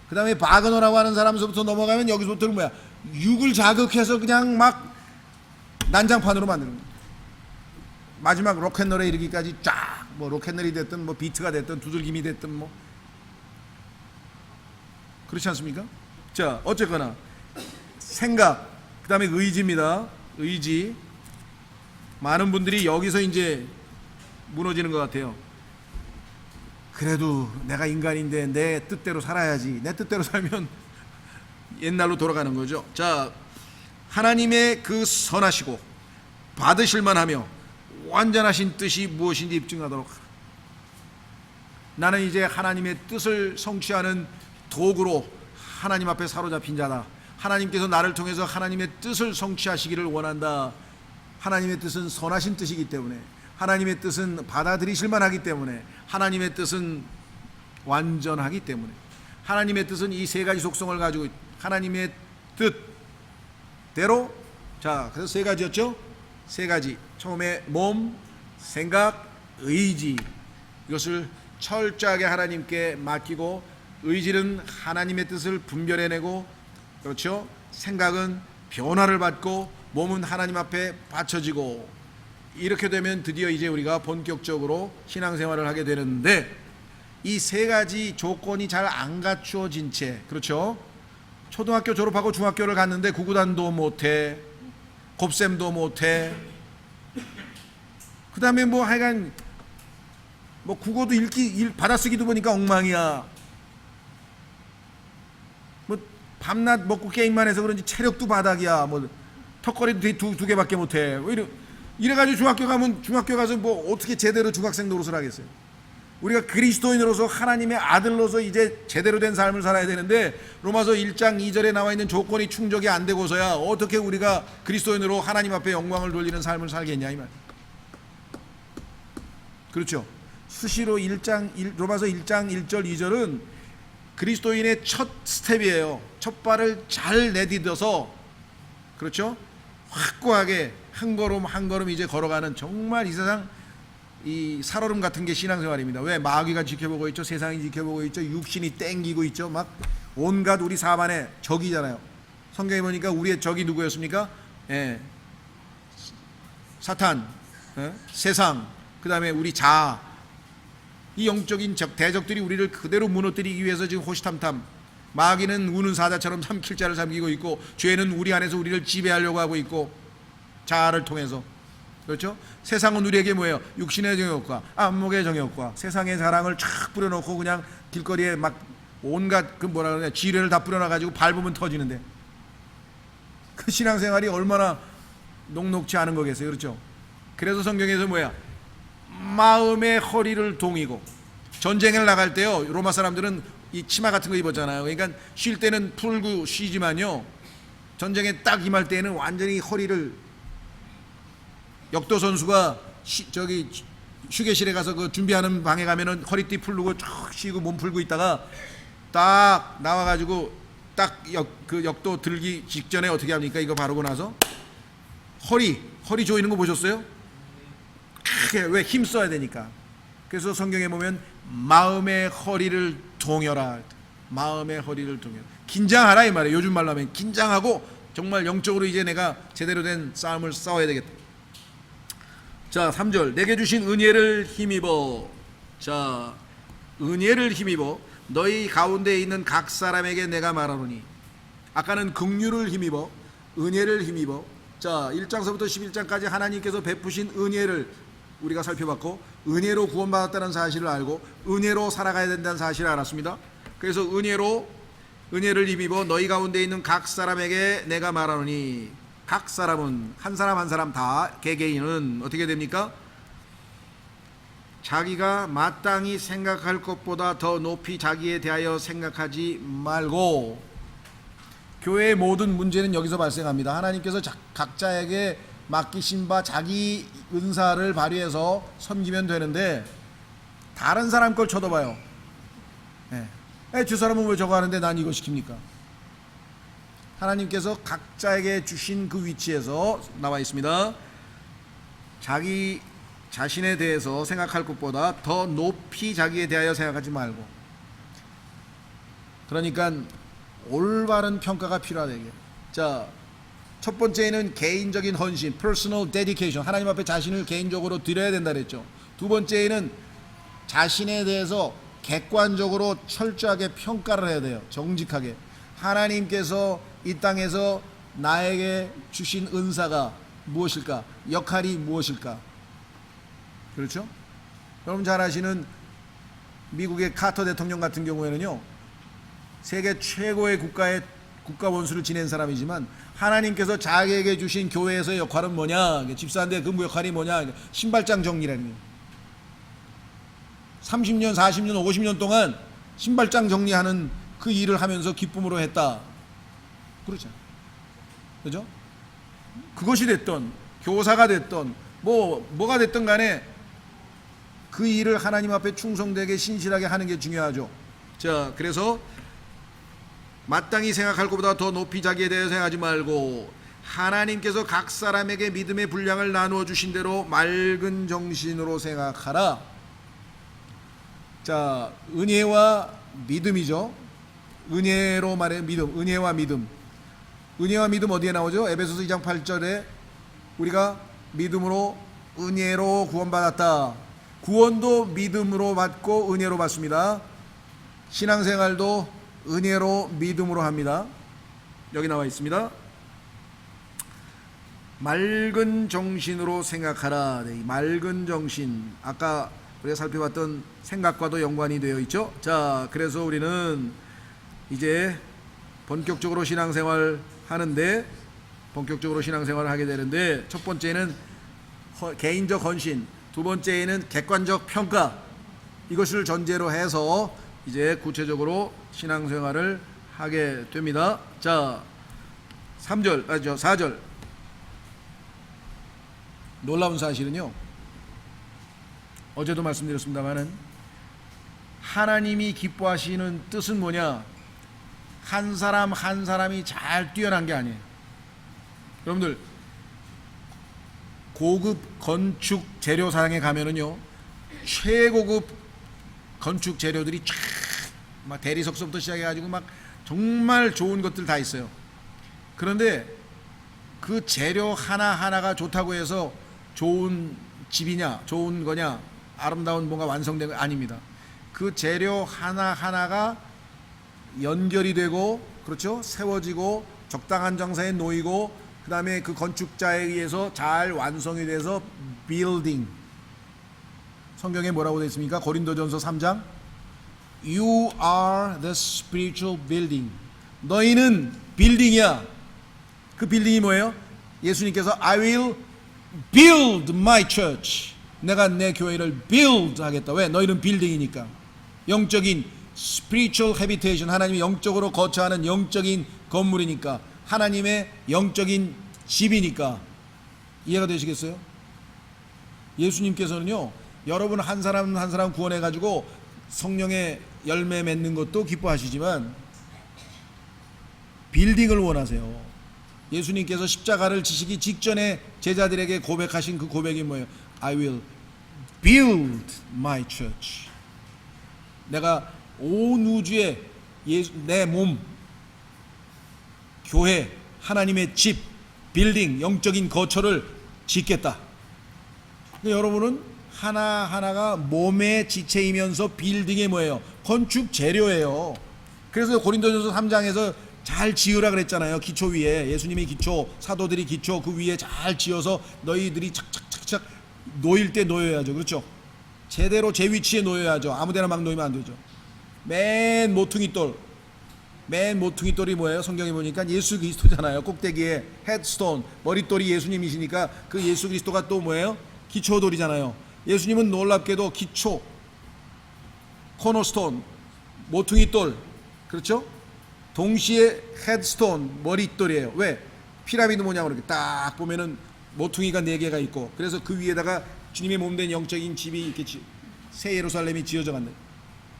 그 다음에 바그너라고 하는 사람서부터 넘어가면 여기서부터는 뭐야? 육을 자극해서 그냥 막 난장판으로 만드는 거예요. 마지막 로켓롤에 이르기까지 쫙 로켓롤이 됐든 비트가 됐든 두들김이 됐든 그렇지 않습니까? 자, 어쨌거나 생각, 그 다음에 의지입니다. 의지. 많은 분들이 여기서 이제 무너지는 것 같아요. 그래도 내가 인간인데 내 뜻대로 살아야지. 내 뜻대로 살면 옛날로 돌아가는 거죠. 자, 하나님의 그 선하시고 받으실만 하며 완전하신 뜻이 무엇인지 입증하도록 하라. 나는 이제 하나님의 뜻을 성취하는 도구로 하나님 앞에 사로잡힌 자다. 하나님께서 나를 통해서 하나님의 뜻을 성취하시기를 원한다. 하나님의 뜻은 선하신 뜻이기 때문에, 하나님의 뜻은 받아들이실만 하기 때문에, 하나님의 뜻은 완전하기 때문에, 하나님의 뜻은 이 세 가지 속성을 가지고 하나님의 뜻대로. 자, 그래서 세 가지였죠. 세 가지. 처음에 몸, 생각, 의지. 이것을 철저하게 하나님께 맡기고, 의지는 하나님의 뜻을 분별해내고, 그렇죠? 생각은 변화를 받고, 몸은 하나님 앞에 바쳐지고, 이렇게 되면 드디어 이제 우리가 본격적으로 신앙생활을 하게 되는데, 이 세 가지 조건이 잘 안 갖추어진 채, 그렇죠? 초등학교 졸업하고 중학교를 갔는데 구구단도 못해, 곱셈도 못해, 그 다음에 하여간 국어도 받아쓰기도 보니까 엉망이야. 밤낮 먹고 게임만 해서 그런지 체력도 바닥이야. 턱걸이도 두 개밖에 못해. 이래가지고 중학교 가서 어떻게 제대로 중학생 노릇을 하겠어요? 우리가 그리스도인으로서 하나님의 아들로서 이제 제대로 된 삶을 살아야 되는데, 로마서 1장 2절에 나와 있는 조건이 충족이 안 되고서야 어떻게 우리가 그리스도인으로 하나님 앞에 영광을 돌리는 삶을 살겠냐 이 말. 그렇죠? 수시로 로마서 1장 1절 2절은 그리스도인의 첫 스텝이에요. 첫 발을 잘 내딛어서, 그렇죠? 확고하게 한 걸음 한 걸음 이제 걸어가는, 정말 이 세상 이 살얼음 같은 게 신앙생활입니다. 왜? 마귀가 지켜보고 있죠. 세상이 지켜보고 있죠. 육신이 땡기고 있죠. 막 온갖 우리 사반의 적이잖아요. 성경에 보니까 우리의 적이 누구였습니까? 사탄, 세상, 그 다음에 우리 자아. 이 영적인 대적들이 우리를 그대로 무너뜨리기 위해서 지금 호시탐탐. 마귀는 우는 사자처럼 삼킬 자를 삼키고 있고, 죄는 우리 안에서 우리를 지배하려고 하고 있고, 자아를 통해서. 그렇죠? 세상은 우리에게 뭐예요? 육신의 정욕과 안목의 정욕과 세상의 사랑을 쫙 뿌려놓고 그냥 길거리에 막 온갖 지뢰를 다 뿌려놔가지고 밟으면 터지는데, 그 신앙생활이 얼마나 녹록지 않은 거겠어요. 그렇죠? 그래서 성경에서 마음의 허리를 동이고, 전쟁을 나갈 때요, 로마 사람들은 이 치마 같은 거 입었잖아요. 그러니까 쉴 때는 풀고 쉬지만요, 전쟁에 딱 임할 때는 완전히 허리를, 역도 선수가 휴게실에 가서 그 준비하는 방에 가면은 허리띠 풀고 쭉 쉬고 몸 풀고 있다가 딱 나와가지고 딱 그 역도 들기 직전에 어떻게 합니까? 이거 바르고 나서 허리 조이는 거 보셨어요? 크게 왜 힘 써야 되니까. 그래서 성경에 보면 마음의 허리를 동여라. 마음의 허리를 동여라. 긴장하라 이 말이에요. 요즘 말로 하면 긴장하고 정말 영적으로 이제 내가 제대로 된 싸움을 싸워야 되겠다. 자 3절 내게 주신 은혜를 힘입어. 자 은혜를 힘입어 너희 가운데 있는 각 사람에게 내가 말하노니. 아까는 긍휼을 힘입어 은혜를 힘입어. 자 1장서부터 11장까지 하나님께서 베푸신 은혜를 우리가 살펴봤고 은혜로 구원받았다는 사실을 알고 은혜로 살아가야 된다는 사실을 알았습니다. 그래서 은혜를 힘입어 너희 가운데 있는 각 사람에게 내가 말하노니. 각 사람은 한 사람 한 사람 다 개개인은 어떻게 됩니까? 자기가 마땅히 생각할 것보다 더 높이 자기에 대하여 생각하지 말고. 교회의 모든 문제는 여기서 발생합니다. 하나님께서 각자에게 맡기신 바 자기 은사를 발휘해서 섬기면 되는데 다른 사람 걸 쳐다봐요. 저 사람은 왜 저거 하는데 난 이거 시킵니까? 하나님께서 각자에게 주신 그 위치에서 나와 있습니다. 자기 자신에 대해서 생각할 것보다 더 높이 자기에 대하여 생각하지 말고. 그러니까 올바른 평가가 필요하다. 자, 첫 번째는 개인적인 헌신, personal dedication. 하나님 앞에 자신을 개인적으로 드려야 된다 그랬죠. 두 번째는 자신에 대해서 객관적으로 철저하게 평가를 해야 돼요. 정직하게. 하나님께서 이 땅에서 나에게 주신 은사가 무엇일까? 역할이 무엇일까? 그렇죠? 여러분 잘 아시는 미국의 카터 대통령 같은 경우에는요, 세계 최고의 국가 원수를 지낸 사람이지만 하나님께서 자기에게 주신 교회에서의 역할은 뭐냐? 집사인데 그 역할이 뭐냐? 신발장 정리라는 거예요. 30년, 40년, 50년 동안 신발장 정리하는 그 일을 하면서 기쁨으로 했다. 그렇죠? 그죠? 그것이 됐던 교사가 됐던 뭐가 됐든 간에 그 일을 하나님 앞에 충성되게 신실하게 하는 게 중요하죠. 자, 그래서 마땅히 생각할 것보다 더 높이 자기에 대해 생각하지 말고 하나님께서 각 사람에게 믿음의 분량을 나누어 주신 대로 맑은 정신으로 생각하라. 자, 은혜와 믿음이죠. 은혜로 말해 믿음, 은혜와 믿음. 은혜와 믿음 어디에 나오죠? 에베소서 2장 8절에 우리가 믿음으로 은혜로 구원받았다. 구원도 믿음으로 받고 은혜로 받습니다. 신앙생활도 은혜로 믿음으로 합니다. 여기 나와 있습니다. 맑은 정신으로 생각하라. 네, 맑은 정신. 아까 우리가 살펴봤던 생각과도 연관이 되어 있죠. 자, 그래서 우리는 이제 본격적으로 신앙생활 하는데, 본격적으로 신앙생활을 하게 되는데, 첫 번째는 개인적 헌신, 두 번째는 객관적 평가, 이것을 전제로 해서 이제 구체적으로 신앙생활을 하게 됩니다. 자, 4절. 놀라운 사실은요, 어제도 말씀드렸습니다마는 하나님이 기뻐하시는 뜻은 뭐냐? 한 사람 한 사람이 잘 뛰어난 게 아니에요. 여러분들 고급 건축 재료상에 가면은요, 최고급 건축 재료들이 막 대리석서부터 시작해가지고 막 정말 좋은 것들 다 있어요. 그런데 그 재료 하나하나가 좋다고 해서 좋은 집이냐, 좋은 거냐, 아름다운 뭔가 완성된 거 아닙니다. 그 재료 하나하나가 연결이 되고, 그렇죠? 세워지고 적당한 장소에 놓이고, 그 다음에 그 건축자에 의해서 잘 완성이 돼서 빌딩. 성경에 뭐라고 되어 있습니까? 고린도전서 3장 You are the spiritual building. 너희는 빌딩이야. 그 빌딩이 뭐예요? 예수님께서 I will build my church. 내가 내 교회를 build 하겠다. 왜? 너희는 빌딩이니까. 영적인 spiritual habitation, 하나님이 영적으로 거처하는 영적인 건물이니까, 하나님의 영적인 집이니까. 이해가 되시겠어요? 예수님께서는요, 여러분 한 사람 한 사람 구원해 가지고 성령의 열매 맺는 것도 기뻐하시지만 빌딩을 원하세요. 예수님께서 십자가를 지시기 직전에 제자들에게 고백하신 그 고백이 뭐예요? I will build my church. 내가 온 우주에 내 몸, 교회, 하나님의 집, 빌딩, 영적인 거처를 짓겠다. 그러니까 여러분은 하나하나가 몸의 지체이면서 빌딩이 뭐예요? 건축 재료예요. 그래서 고린도전서 3장에서 잘 지으라 그랬잖아요. 기초 위에 예수님이 기초, 사도들이 기초 그 위에 잘 지어서 너희들이 착착착착 놓일 때 놓여야죠. 그렇죠? 제대로 제 위치에 놓여야죠. 아무데나 막 놓이면 안 되죠. 맨 모퉁이돌이 뭐예요? 성경에 보니까 예수 그리스도잖아요. 꼭대기에 헤드스톤, 머릿돌이 예수님이시니까 그 예수 그리스도가 또 뭐예요? 기초돌이잖아요. 예수님은 놀랍게도 기초, 코너스톤, 모퉁이돌, 그렇죠? 동시에 헤드스톤, 머릿돌이에요. 왜? 피라미드 모양으로 이렇게 딱 보면은 모퉁이가 4개가 있고, 그래서 그 위에다가 주님의 몸된 영적인 집이 이렇게 새 예루살렘이 지어져 간다.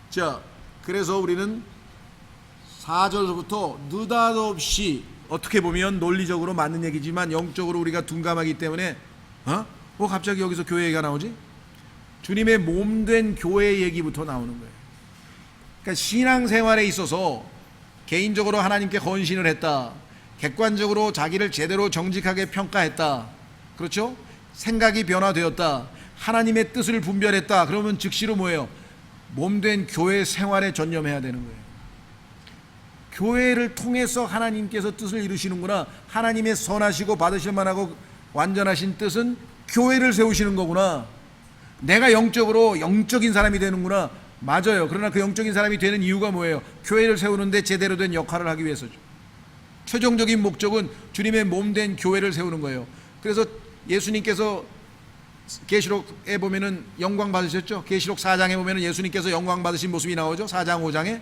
자, 그래서 우리는 4절부터 느닷없이 어떻게 보면 논리적으로 맞는 얘기지만 영적으로 우리가 둔감하기 때문에 뭐 갑자기 여기서 교회 얘기가 나오지? 주님의 몸된 교회 얘기부터 나오는 거예요. 그러니까 신앙생활에 있어서 개인적으로 하나님께 헌신을 했다, 객관적으로 자기를 제대로 정직하게 평가했다, 그렇죠? 생각이 변화되었다, 하나님의 뜻을 분별했다, 그러면 즉시로 뭐예요? 몸된 교회 생활에 전념해야 되는 거예요. 교회를 통해서 하나님께서 뜻을 이루시는구나, 하나님의 선하시고 받으실 만하고 완전하신 뜻은 교회를 세우시는 거구나, 내가 영적으로 영적인 사람이 되는구나. 맞아요. 그러나 그 영적인 사람이 되는 이유가 뭐예요? 교회를 세우는데 제대로 된 역할을 하기 위해서죠. 최종적인 목적은 주님의 몸된 교회를 세우는 거예요. 그래서 예수님께서 계시록에 보면은 영광 받으셨죠? 계시록 4장에 보면은 예수님께서 영광 받으신 모습이 나오죠? 4장 5장에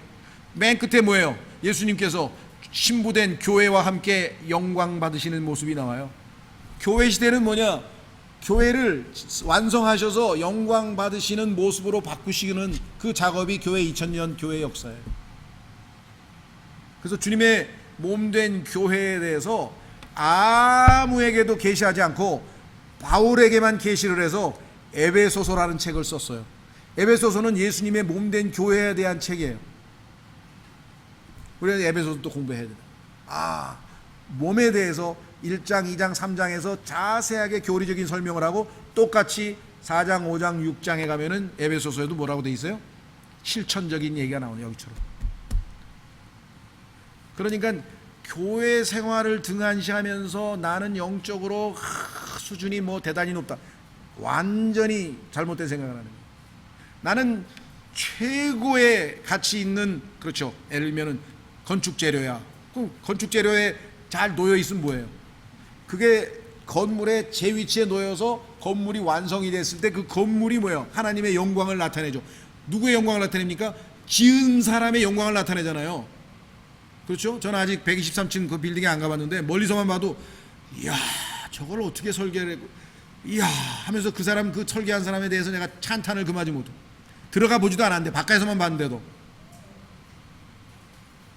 맨 끝에 뭐예요? 예수님께서 신부된 교회와 함께 영광 받으시는 모습이 나와요. 교회 시대는 뭐냐? 교회를 완성하셔서 영광 받으시는 모습으로 바꾸시는 그 작업이 교회 2000년 교회 역사예요. 그래서 주님의 몸된 교회에 대해서 아무에게도 계시하지 않고 바울에게만 계시를 해서 에베소서라는 책을 썼어요. 에베소서는 예수님의 몸된 교회에 대한 책이에요. 우리가 에베소서 또 공부해야 돼요. 몸에 대해서 1장, 2장, 3장에서 자세하게 교리적인 설명을 하고 똑같이 4장, 5장, 6장에 가면은 에베소서에도 뭐라고 돼 있어요? 실천적인 얘기가 나오네요. 여기처럼. 그러니까 교회 생활을 등한시하면서 나는 영적으로 수준이 뭐 대단히 높다, 완전히 잘못된 생각을 하는 거예요. 나는 최고의 가치 있는, 그렇죠, 예를 들면은 건축 재료야. 그럼 건축 재료에 잘 놓여 있으면 뭐예요? 그게 건물의 제 위치에 놓여서 건물이 완성이 됐을 때 그 건물이 뭐예요? 하나님의 영광을 나타내죠. 누구의 영광을 나타냅니까? 지은 사람의 영광을 나타내잖아요. 그렇죠? 저는 아직 123층 그 빌딩에 안 가봤는데 멀리서만 봐도 이야 저걸 어떻게 설계를 했고 이야 하면서 그 사람, 그 설계한 사람에 대해서 내가 찬탄을 금하지 못해. 들어가 보지도 않았는데 바깥에서만 봤는데도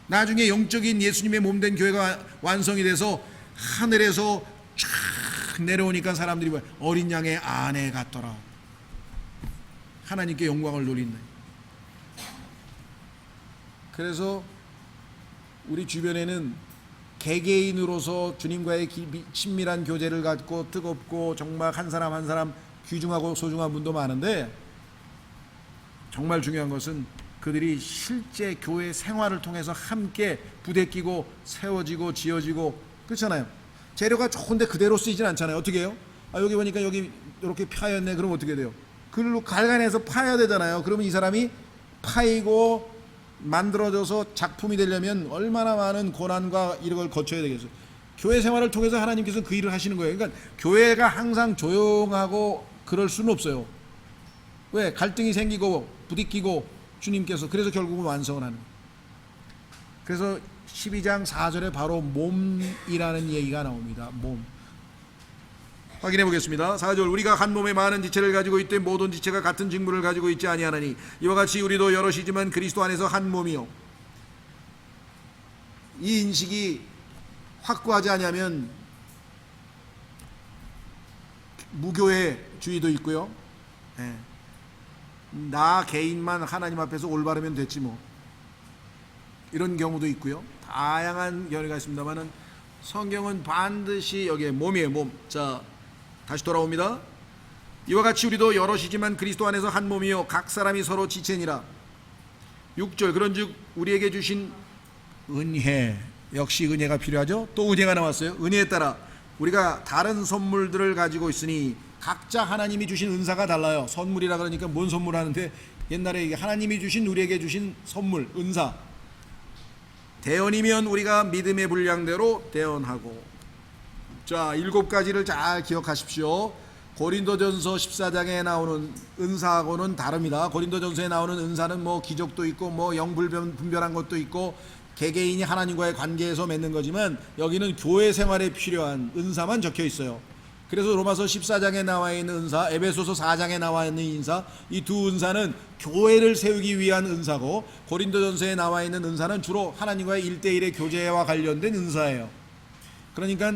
나중에 영적인 예수님의 몸된 교회가 완성이 돼서 하늘에서 쫙 내려오니까 사람들이 뭐야? 어린 양의 아내 같더라. 하나님께 영광을 돌린다. 그래서 우리 주변에는 개개인으로서 주님과의 친밀한 교제를 갖고 뜨겁고 정말 한 사람 한 사람 귀중하고 소중한 분도 많은데, 정말 중요한 것은 그들이 실제 교회 생활을 통해서 함께 부대끼고 세워지고 지어지고, 그렇잖아요. 재료가 좋은데 그대로 쓰이진 않잖아요. 어떻게 해요? 여기 보니까 여기 이렇게 파였네. 그럼 어떻게 돼요? 그걸로 갈간해서 파야 되잖아요. 그러면 이 사람이 파이고 만들어져서 작품이 되려면 얼마나 많은 고난과 이런 걸 거쳐야 되겠어요. 교회 생활을 통해서 하나님께서 그 일을 하시는 거예요. 그러니까 교회가 항상 조용하고 그럴 수는 없어요. 왜? 갈등이 생기고 부딪히고 주님께서, 그래서 결국은 완성을 하는 거예요. 그래서 12장 4절에 바로 몸이라는 얘기가 나옵니다. 몸. 확인해 보겠습니다. 4절 우리가 한 몸에 많은 지체를 가지고 있되 모든 지체가 같은 직무를 가지고 있지 아니하나니 이와 같이 우리도 여럿이지만 그리스도 안에서 한 몸이요. 이 인식이 확고하지 않으면 무교회주의도 있고요. 나 개인만 하나님 앞에서 올바르면 됐지 뭐, 이런 경우도 있고요. 다양한 견해가 있습니다만은 성경은 반드시 여기에 몸이에요. 몸. 자, 다시 돌아옵니다. 이와 같이 우리도 여럿이지만 그리스도 안에서 한 몸이요 각 사람이 서로 지체니라. 6절 그런즉 우리에게 주신 은혜, 역시 은혜가 필요하죠. 또 은혜가 나왔어요. 은혜에 따라 우리가 다른 선물들을 가지고 있으니 각자 하나님이 주신 은사가 달라요. 선물이라 그러니까 뭔 선물 하는데, 옛날에 하나님이 주신 우리에게 주신 선물, 은사. 대언이면 우리가 믿음의 분량대로 대언하고. 자, 7가지를 잘 기억하십시오. 고린도전서 14장에 나오는 은사하고는 다릅니다. 고린도전서에 나오는 은사는 뭐 기적도 있고 뭐 영분별한 것도 있고 개개인이 하나님과의 관계에서 맺는 거지만, 여기는 교회 생활에 필요한 은사만 적혀 있어요. 그래서 로마서 14장에 나와 있는 은사, 에베소서 4장에 나와 있는 은사, 이 두 은사는 교회를 세우기 위한 은사고, 고린도전서에 나와 있는 은사는 주로 하나님과의 1대1의 교제와 관련된 은사예요. 그러니까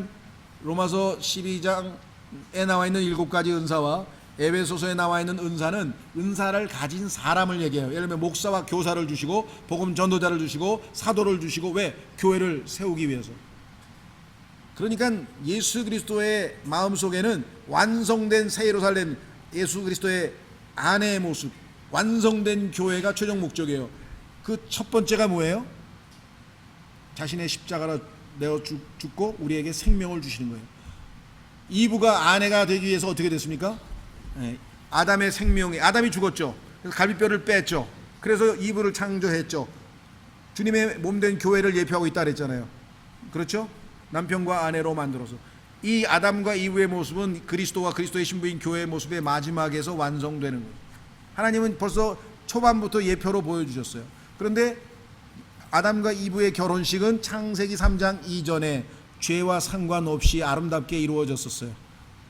로마서 12장에 나와 있는 7가지 은사와 에베소서에 나와 있는 은사는 은사를 가진 사람을 얘기해요. 예를 들면 목사와 교사를 주시고 복음 전도자를 주시고 사도를 주시고, 왜? 교회를 세우기 위해서. 그러니까 예수 그리스도의 마음속에는 완성된 새 예루살렘, 예수 그리스도의 아내의 모습, 완성된 교회가 최종 목적이에요. 그 첫 번째가 뭐예요? 자신의 십자가로 내어 죽고 우리에게 생명을 주시는 거예요. 이브가 아내가 되기 위해서 어떻게 됐습니까? 아담의 생명이, 아담이 죽었죠. 그래서 갈비뼈를 뺐죠. 그래서 이브를 창조했죠. 주님의 몸된 교회를 예표하고 있다 그랬잖아요. 그렇죠? 남편과 아내로 만들어서. 이 아담과 이브의 모습은 그리스도와 그리스도의 신부인 교회의 모습의 마지막에서 완성되는 거예요. 하나님은 벌써 초반부터 예표로 보여주셨어요. 그런데 아담과 이브의 결혼식은 창세기 3장 이전에 죄와 상관없이 아름답게 이루어졌었어요.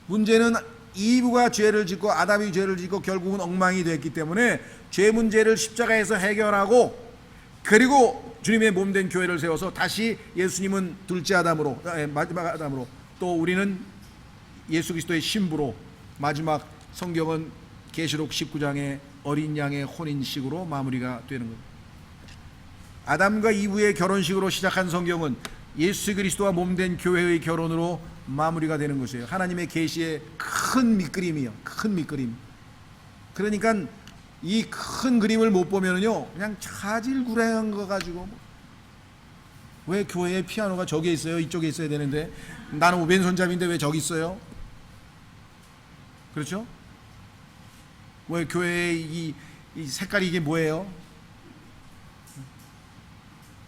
문제는 이브가 죄를 짓고 아담이 죄를 짓고 결국은 엉망이 됐기 때문에 죄 문제를 십자가에서 해결하고, 그리고 주님의 몸된 교회를 세워서 다시 예수님은 둘째 아담으로, 마지막 아담으로, 또 우리는 예수 그리스도의 신부로, 마지막 성경은 계시록 19장의 어린 양의 혼인식으로 마무리가 되는 겁니다. 아담과 이브의 결혼식으로 시작한 성경은 예수 그리스도와 몸된 교회의 결혼으로 마무리가 되는 것이에요. 하나님의 계시의 큰 밑그림이요. 큰 밑그림. 그러니까 이 큰 그림을 못 보면은요, 그냥 자질구레한 거 가지고, 왜 교회에 피아노가 저기에 있어요? 이쪽에 있어야 되는데 나는 왼손잡이인데 왜 저기 있어요? 그렇죠? 왜 교회의 이 색깔이 이게 뭐예요?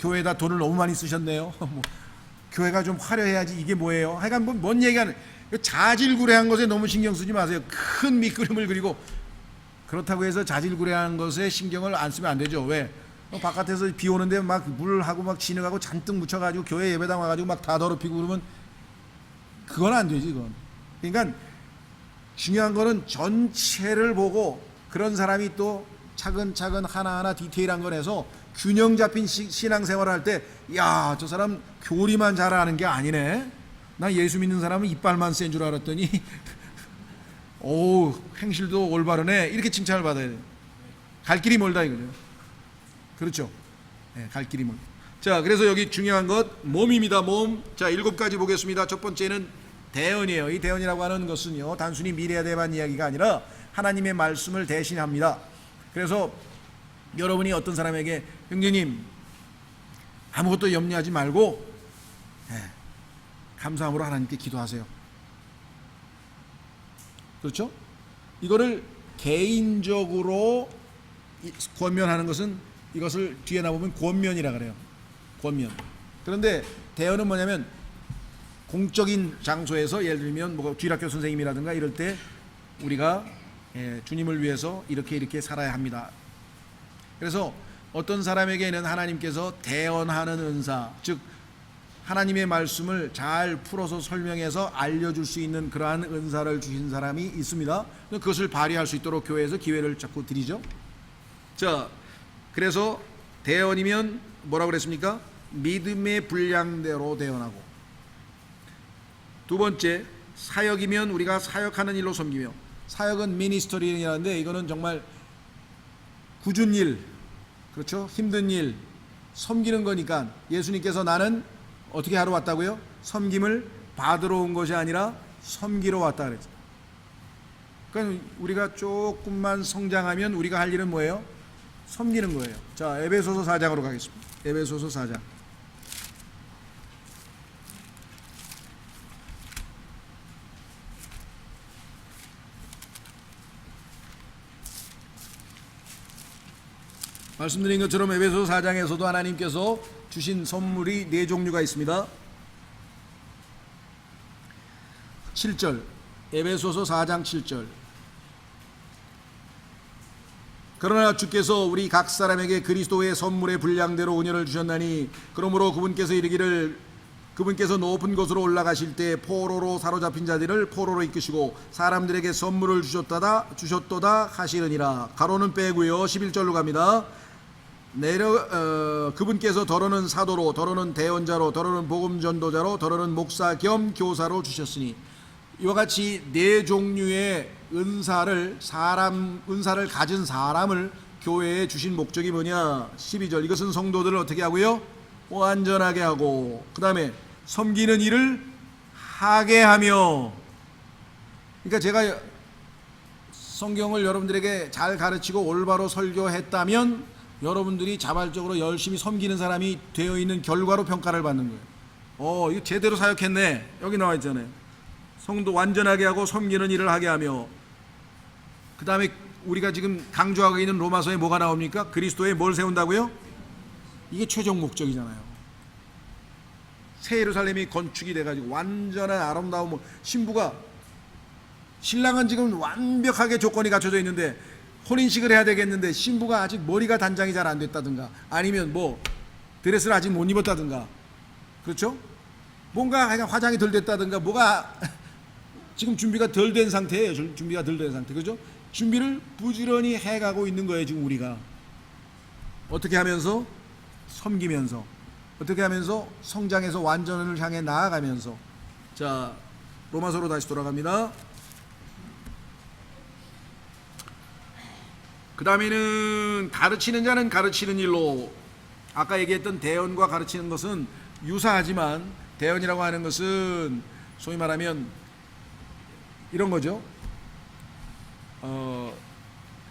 교회에다 돈을 너무 많이 쓰셨네요. 교회가 좀 화려해야지, 이게 뭐예요? 하여간 뭔 얘기하는, 자질구레한 것에 너무 신경 쓰지 마세요. 큰 밑그림을 그리고. 그렇다고 해서 자질구레한 것에 신경을 안 쓰면 안 되죠. 왜? 바깥에서 비 오는데 막 물하고 막 진흙하고 잔뜩 묻혀가지고 교회 예배당 와가지고 막 다 더럽히고 그러면 그건 안 되지, 그건. 그러니까 중요한 거는 전체를 보고, 그런 사람이 또 차근차근 하나하나 디테일한 걸 해서 균형 잡힌 신앙생활을 할 때, 야, 저 사람 교리만 잘하는 게 아니네. 나 예수 믿는 사람은 이빨만 센 줄 알았더니 오, 행실도 올바르네. 이렇게 칭찬을 받아야 돼요. 갈 길이 멀다 이거죠. 그렇죠? 네, 갈 길이 멀. 자, 그래서 여기 중요한 것 몸입니다. 몸. 자, 7가지 보겠습니다. 첫 번째는 대언이에요. 이 대언이라고 하는 것은요, 단순히 미래에 대한 이야기가 아니라 하나님의 말씀을 대신합니다. 그래서 여러분이 어떤 사람에게 형제님 아무것도 염려하지 말고 감사함으로 하나님께 기도하세요. 그렇죠? 이거를 개인적으로 권면하는 것은, 이것을 뒤에 나오면 권면이라 그래요. 권면. 그런데 대언은 뭐냐면 공적인 장소에서, 예를 들면 뭐 주일학교 선생님이라든가 이럴 때 우리가 주님을 위해서 이렇게 살아야 합니다. 그래서 어떤 사람에게는 하나님께서 대언하는 은사, 즉 하나님의 말씀을 잘 풀어서 설명해서 알려줄 수 있는 그러한 은사를 주신 사람이 있습니다. 그것을 발휘할 수 있도록 교회에서 기회를 자꾸 드리죠. 자, 그래서 대언이면 뭐라고 그랬습니까? 믿음의 분량대로 대언하고, 두 번째 사역이면 우리가 사역하는 일로 섬기며, 사역은 미니스터리라는데 이거는 정말 굳은 일, 그렇죠? 힘든 일, 섬기는 거니까 예수님께서 나는 어떻게 하러 왔다고요? 섬김을 받으러 온 것이 아니라 섬기러 왔다 그랬죠. 그러니까 우리가 조금만 성장하면 우리가 할 일은 뭐예요? 섬기는 거예요. 자, 에베소서 4장으로 가겠습니다. 에베소서 4장. 말씀드린 것처럼 에베소서 4장에서도 하나님께서 주신 선물이 네 종류가 있습니다. 7절, 에베소서 4장 7절. 그러나 주께서 우리 각 사람에게 그리스도의 선물의 분량대로 은혜를 주셨나니, 그러므로 그분께서 이르기를 그분께서 높은 곳으로 올라가실 때 포로로 사로잡힌 자들을 포로로 이끄시고 사람들에게 선물을 주셨도다 하시느니라. 가로는 빼고요. 11절로 갑니다. 그분께서 더러는 사도로, 더러는 대언자로, 더러는 복음 전도자로, 더러는 목사 겸 교사로 주셨으니, 이와 같이 네 종류의 은사를 가진 사람을 교회에 주신 목적이 뭐냐? 12절. 이것은 성도들을 어떻게 하고요? 완전하게 하고, 그 다음에 섬기는 일을 하게 하며. 그러니까 제가 성경을 여러분들에게 잘 가르치고 올바로 설교했다면 여러분들이 자발적으로 열심히 섬기는 사람이 되어 있는 결과로 평가를 받는 거예요. 이거 제대로 사역했네. 여기 나와 있잖아요. 성도 완전하게 하고 섬기는 일을 하게 하며, 그 다음에 우리가 지금 강조하고 있는 로마서에 뭐가 나옵니까? 그리스도에 뭘 세운다고요? 이게 최종 목적이잖아요. 새 예루살렘이 건축이 돼가지고 완전한 아름다움, 신랑은 지금 완벽하게 조건이 갖춰져 있는데 혼인식을 해야 되겠는데 신부가 아직 머리가 단장이 잘 안 됐다든가, 아니면 뭐 드레스를 아직 못 입었다든가, 그렇죠? 뭔가 화장이 덜 됐다든가, 뭐가 지금 준비가 덜 된 상태예요. 준비가 덜 된 상태, 그죠? 준비를 부지런히 해가고 있는 거예요. 지금 우리가 어떻게 하면서? 섬기면서. 어떻게 하면서? 성장해서 완전을 향해 나아가면서. 자, 로마서로 다시 돌아갑니다. 그 다음에는 가르치는 자는 가르치는 일로. 아까 얘기했던 대언과 가르치는 것은 유사하지만, 대언이라고 하는 것은 소위 말하면 이런 거죠.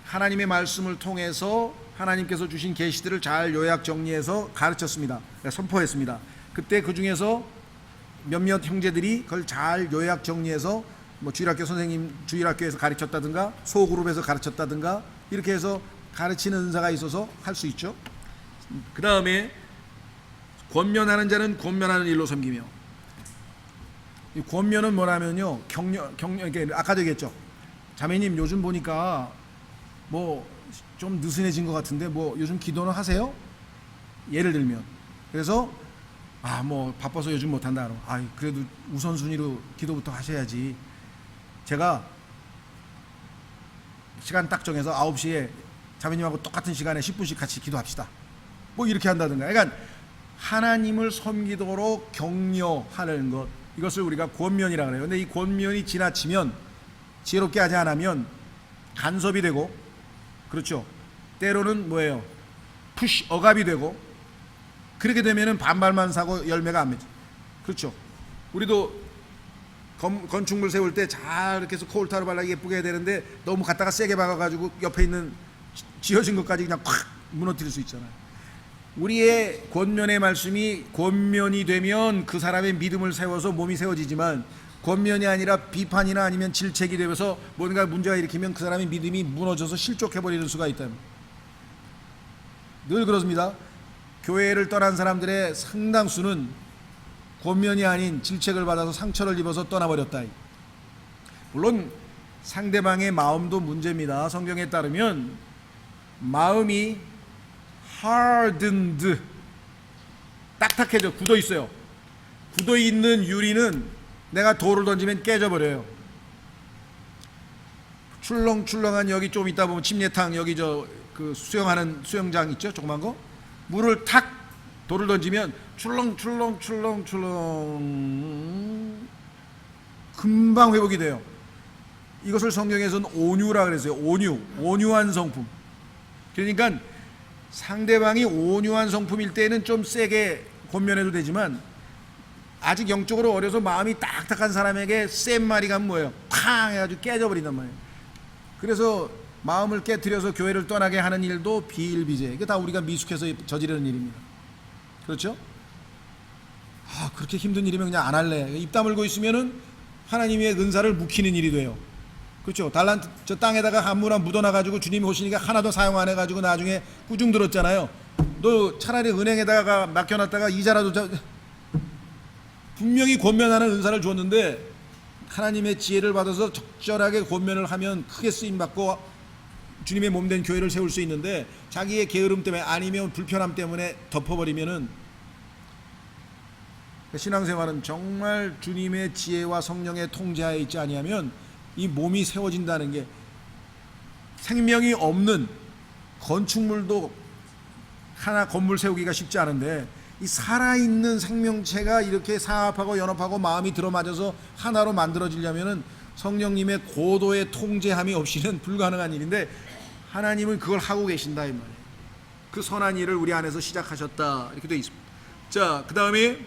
하나님의 말씀을 통해서 하나님께서 주신 계시들을 잘 요약 정리해서 가르쳤습니다. 선포했습니다. 그때 그 중에서 몇몇 형제들이 그걸 잘 요약 정리해서 뭐 주일학교 선생님 주일학교에서 가르쳤다든가 소그룹에서 가르쳤다든가 이렇게 해서 가르치는 은사가 있어서 할 수 있죠. 그 다음에 권면하는 자는 권면하는 일로 섬기며. 이 권면은 뭐냐면요, 격려 이렇게 아까도 얘기했죠. 자매님 요즘 보니까 뭐 좀 느슨해진 것 같은데 뭐 요즘 기도는 하세요? 예를 들면. 그래서 뭐 바빠서 요즘 못한다. 그래도 우선순위로 기도부터 하셔야지. 제가 시간 딱 정해서 9시에 자매님하고 똑같은 시간에 10분씩 같이 기도합시다. 뭐 이렇게 한다든가. 그러니까 하나님을 섬기도록 격려하는 것, 이것을 우리가 권면이라고 해요. 근데 이 권면이 지나치면, 지혜롭게 하지 않으면 간섭이 되고, 그렇죠, 때로는 뭐예요? 억압이 되고, 그렇게 되면은 반발만 사고 열매가 안 맺죠. 그렇죠. 우리도 건축물 세울 때 잘 이렇게 해서 코울타로 발라 예쁘게 해야 되는데 너무 갖다가 세게 박아가지고 옆에 있는 지어진 것까지 그냥 콱 무너뜨릴 수 있잖아요. 우리의 권면의 말씀이 권면이 되면 그 사람의 믿음을 세워서 몸이 세워지지만, 권면이 아니라 비판이나 아니면 질책이 되면서 뭔가 문제가 일으키면 그 사람의 믿음이 무너져서 실족해버리는 수가 있다. 늘 그렇습니다. 교회를 떠난 사람들의 상당수는 권면이 아닌 질책을 받아서 상처를 입어서 떠나버렸다. 물론 상대방의 마음도 문제입니다. 성경에 따르면 마음이 hardened, 딱딱해져, 굳어 있어요. 굳어있는 유리는 내가 돌을 던지면 깨져버려요. 출렁출렁한 여기 좀 있다 보면 침례탕 여기 그 수영하는 수영장 있죠? 조그만 거. 물을 탁 돌을 던지면 출렁출렁 금방 회복이 돼요. 이것을 성경에서는 온유라 그랬어요. 온유한 성품. 그러니까 상대방이 온유한 성품일 때는 좀 세게 권면해도 되지만 아직 영적으로 어려서 마음이 딱딱한 사람에게 센 말이 가면 뭐예요? 팡 해가지고 깨져버린단 말이에요. 그래서 마음을 깨트려서 교회를 떠나게 하는 일도 비일비재. 이게 다 우리가 미숙해서 저지르는 일입니다. 그렇죠? 그렇게 힘든 일이면 그냥 안 할래. 입 다물고 있으면은 하나님의 은사를 묵히는 일이 돼요. 그렇죠? 달란트 저 땅에다가 한 물 한 묻어놔가지고 주님이 오시니까 하나도 사용 안 해가지고 나중에 꾸중 들었잖아요. 너 차라리 은행에다가 맡겨놨다가 이자라도 분명히 권면하는 은사를 줬는데 하나님의 지혜를 받아서 적절하게 권면을 하면 크게 쓰임받고 주님의 몸된 교회를 세울 수 있는데 자기의 게으름 때문에 아니면 불편함 때문에 덮어버리면은 신앙생활은 정말 주님의 지혜와 성령의 통제하에 있지 아니하면 이 몸이 세워진다는 게 생명이 없는 건축물도 하나 건물 세우기가 쉽지 않은데 이 살아있는 생명체가 이렇게 사합하고 연합하고 마음이 들어맞아서 하나로 만들어지려면은 성령님의 고도의 통제함이 없이는 불가능한 일인데 하나님은 그걸 하고 계신다 이 말이에요. 그 선한 일을 우리 안에서 시작하셨다 이렇게 되어 있습니다. 자, 그 다음에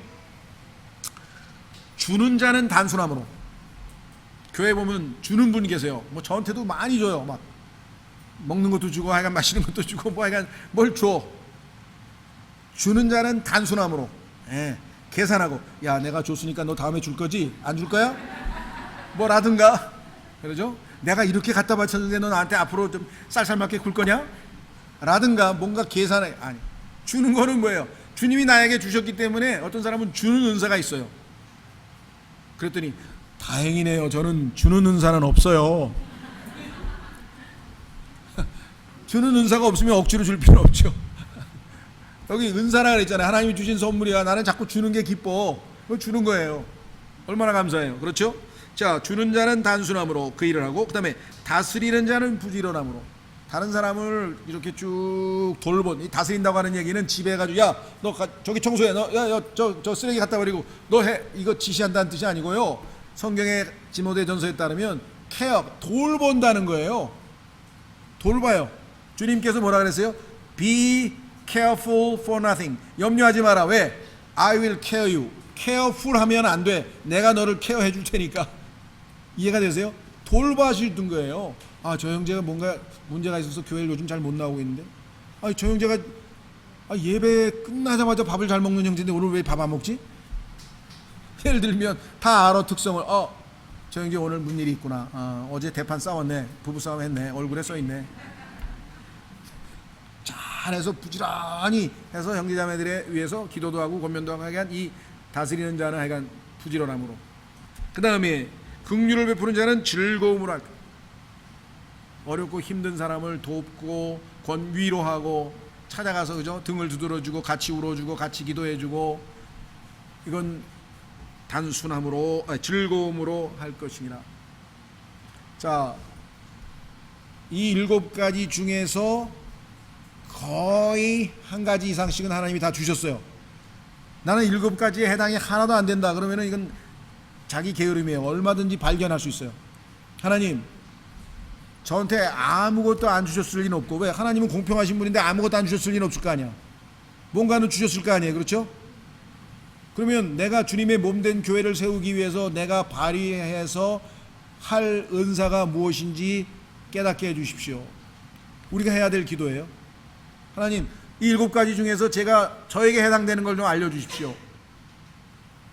주는 자는 단순함으로. 교회 보면 주는 분이 계세요. 뭐 저한테도 많이 줘요. 막 먹는 것도 주고 하여간 마시는 것도 주고 뭐 하여간 뭘 줘. 주는 자는 단순함으로. 계산하고 야 내가 줬으니까 너 다음에 줄 거지? 안 줄 거야? 뭐라든가 그러죠? 내가 이렇게 갖다 바쳤는데 너 나한테 앞으로 좀 쌀쌀맞게 굴 거냐? 라든가 뭔가 계산해. 아니 주는 거는 뭐예요? 주님이 나에게 주셨기 때문에 어떤 사람은 주는 은사가 있어요. 그랬더니 다행이네요. 저는 주는 은사는 없어요. 주는 은사가 없으면 억지로 줄 필요 없죠. 여기 은사라 그랬잖아요. 하나님이 주신 선물이야. 나는 자꾸 주는 게 기뻐. 그거 주는 거예요. 얼마나 감사해요. 그렇죠? 자, 주는 자는 단순함으로 그 일을 하고, 그 다음에 다스리는 자는 부지런함으로. 다른 사람을 이렇게 쭉 돌본, 다스린다고 하는 얘기는 집에 가지고 야 너 저기 청소해, 너 저 쓰레기 갖다 버리고 너 해, 이거 지시한다는 뜻이 아니고요. 성경의 디모데전서에 따르면 케어, 돌본다는 거예요. 돌봐요. 주님께서 뭐라 그랬어요? Be careful for nothing. 염려하지 마라. 왜? I will care you. careful 하면 안 돼. 내가 너를 케어해 줄 테니까. 이해가 되세요? 돌봐주던 거예요. 저 형제가 뭔가 문제가 있어서 교회를 요즘 잘 못 나오고 있는데, 저 형제가 예배 끝나자마자 밥을 잘 먹는 형제인데 오늘 왜 밥 안 먹지? 예를 들면 다 알아 특성을. 저 형제 오늘 무슨 일이 있구나. 어제 대판 싸웠네. 부부싸움 했네. 얼굴에 써있네. 잘해서 부지런히 해서 형제자매들에 위해서 기도도 하고 권면도 하고 하여간 이 다스리는 자는 하여간 부지런함으로. 그 다음에 긍휼을 베푸는 자는 즐거움으로 할. 어렵고 힘든 사람을 돕고 위로하고 찾아가서 그죠? 등을 두드려주고 같이 울어주고 같이 기도해주고, 이건 단순함으로 즐거움으로 할 것이니라. 자, 이 7가지 중에서 거의 한 가지 이상씩은 하나님이 다 주셨어요. 나는 7가지에 해당이 하나도 안 된다 그러면은 이건 자기 게으름이에요. 얼마든지 발견할 수 있어요. 하나님 저한테 아무것도 안 주셨을 리는 없고, 왜? 하나님은 공평하신 분인데 아무것도 안 주셨을 리는 없을 거 아니야. 뭔가는 주셨을 거 아니에요. 그렇죠? 그러면 내가 주님의 몸된 교회를 세우기 위해서 내가 발휘해서 할 은사가 무엇인지 깨닫게 해주십시오. 우리가 해야 될 기도예요. 하나님 이 7가지 중에서 저에게 해당되는 걸 좀 알려주십시오.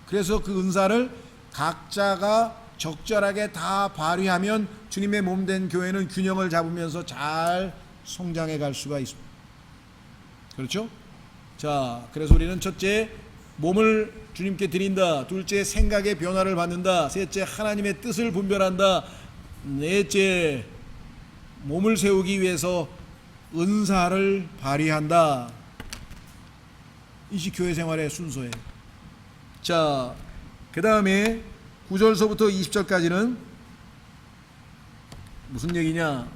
그래서 그 은사를 각자가 적절하게 다 발휘하면 주님의 몸된 교회는 균형을 잡으면서 잘 성장해 갈 수가 있습니다. 그렇죠? 자, 그래서 우리는 첫째, 몸을 주님께 드린다. 둘째, 생각의 변화를 받는다. 셋째, 하나님의 뜻을 분별한다. 넷째, 몸을 세우기 위해서 은사를 발휘한다. 이것이 교회 생활의 순서예요. 자, 그 다음에 9절서부터 20절까지는 무슨 얘기냐?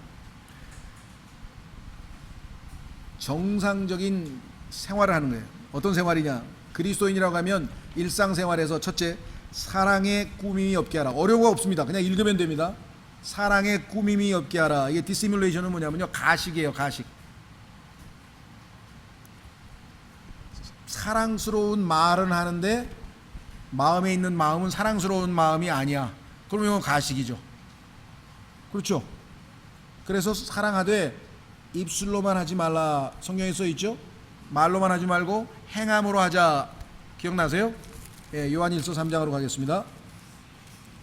정상적인 생활을 하는 거예요. 어떤 생활이냐? 그리스도인이라고 하면 일상생활에서 첫째, 사랑에 꾸밈이 없게 하라. 어려운 거 없습니다. 그냥 읽으면 됩니다. 사랑에 꾸밈이 없게 하라. 이게 디시뮬레이션은 뭐냐면요, 가식이에요. 가식. 사랑스러운 말은 하는데 마음에 있는 마음은 사랑스러운 마음이 아니야. 그러면 이건 가식이죠. 그렇죠? 그래서 사랑하되 입술로만 하지 말라. 성경에 써 있죠? 말로만 하지 말고 행함으로 하자. 기억나세요? 예, 요한일서 3장으로 가겠습니다.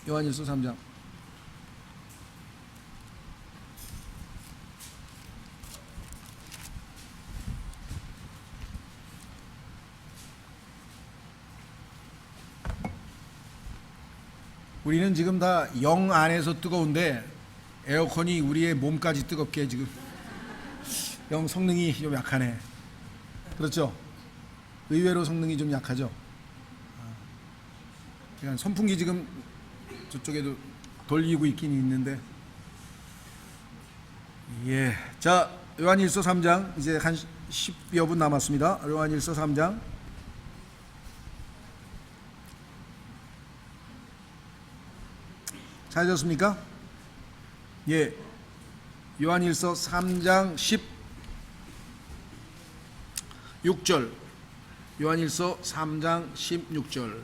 요한일서 3장. 우리는 지금 다 영 안에서 뜨거운데 에어컨이 우리의 몸까지 뜨겁게 지금 영 성능이 좀 약하네. 그렇죠? 의외로 성능이 좀 약하죠. 그러니까 선풍기 지금 저쪽에도 돌리고 있긴 있는데, 예. 자, 요한일서 3장 이제 한 10여 분 남았습니다. 요한일서 3장. 찾으셨습니까? 예. 요한일서 3장 16절. 요한일서 3장 16절.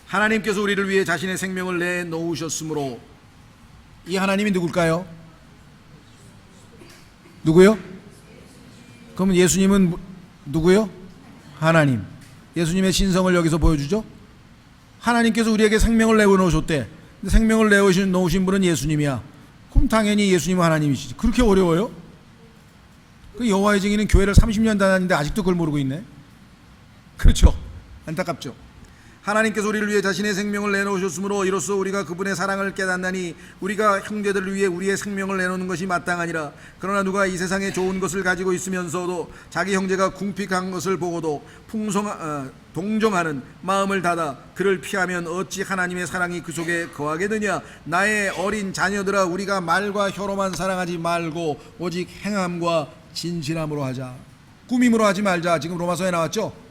하나님께서 우리를 위해 자신의 생명을 내놓으셨으므로. 이 하나님이 누굴까요? 누구요? 그러면 예수님은 누구요? 하나님. 예수님의 신성을 여기서 보여주죠. 하나님께서 우리에게 생명을 내어놓으셨대. 근데 생명을 내어놓으신 분은 예수님이야. 그럼 당연히 예수님은 하나님이시지. 그렇게 어려워요? 그 여호와의 증인은 교회를 30년 다녔는데 아직도 그걸 모르고 있네. 그렇죠? 안타깝죠? 하나님께서 우리를 위해 자신의 생명을 내놓으셨으므로 이로써 우리가 그분의 사랑을 깨닫나니 우리가 형제들을 위해 우리의 생명을 내놓는 것이 마땅하니라. 그러나 누가 이 세상에 좋은 것을 가지고 있으면서도 자기 형제가 궁핍한 것을 보고도 동정하는 마음을 닫아 그를 피하면 어찌 하나님의 사랑이 그 속에 거하게 되냐. 나의 어린 자녀들아, 우리가 말과 혀로만 사랑하지 말고 오직 행함과 진실함으로 하자. 꾸밈으로 하지 말자. 지금 로마서에 나왔죠?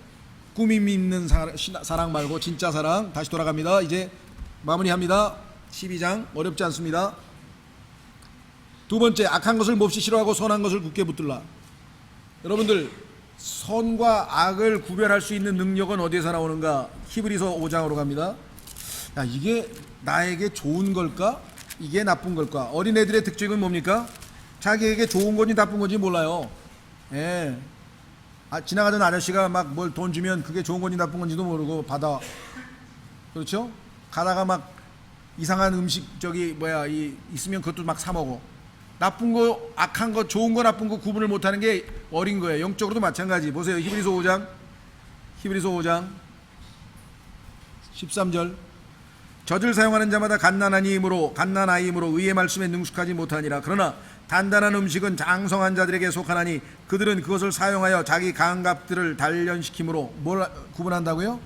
꾸밈 있는 사랑 말고 진짜 사랑. 다시 돌아갑니다. 이제 마무리합니다. 12장 어렵지 않습니다. 두 번째, 악한 것을 몹시 싫어하고 선한 것을 굳게 붙들라. 여러분들, 선과 악을 구별할 수 있는 능력은 어디에서 나오는가? 히브리서 5장으로 갑니다. 야, 이게 나에게 좋은 걸까? 이게 나쁜 걸까? 어린애들의 특징은 뭡니까? 자기에게 좋은 건지 나쁜 건지 몰라요. 예. 지나가던 아저씨가 막 뭘 돈 주면 그게 좋은 건지 나쁜 건지도 모르고 받아. 그렇죠? 가다가 막 이상한 음식 있으면 그것도 막 사 먹어. 나쁜 거, 악한 거, 좋은 거, 나쁜 거 구분을 못하는 게 어린 거예요. 영적으로도 마찬가지. 보세요. 히브리서 5장 13절. 젖을 사용하는 자마다 갓난아이므로 의의 말씀에 능숙하지 못하니라. 그러나 단단한 음식은 장성한 자들에게 속하나니 그들은 그것을 사용하여 자기 감각들을 단련시킴으로 뭘 구분한다고요?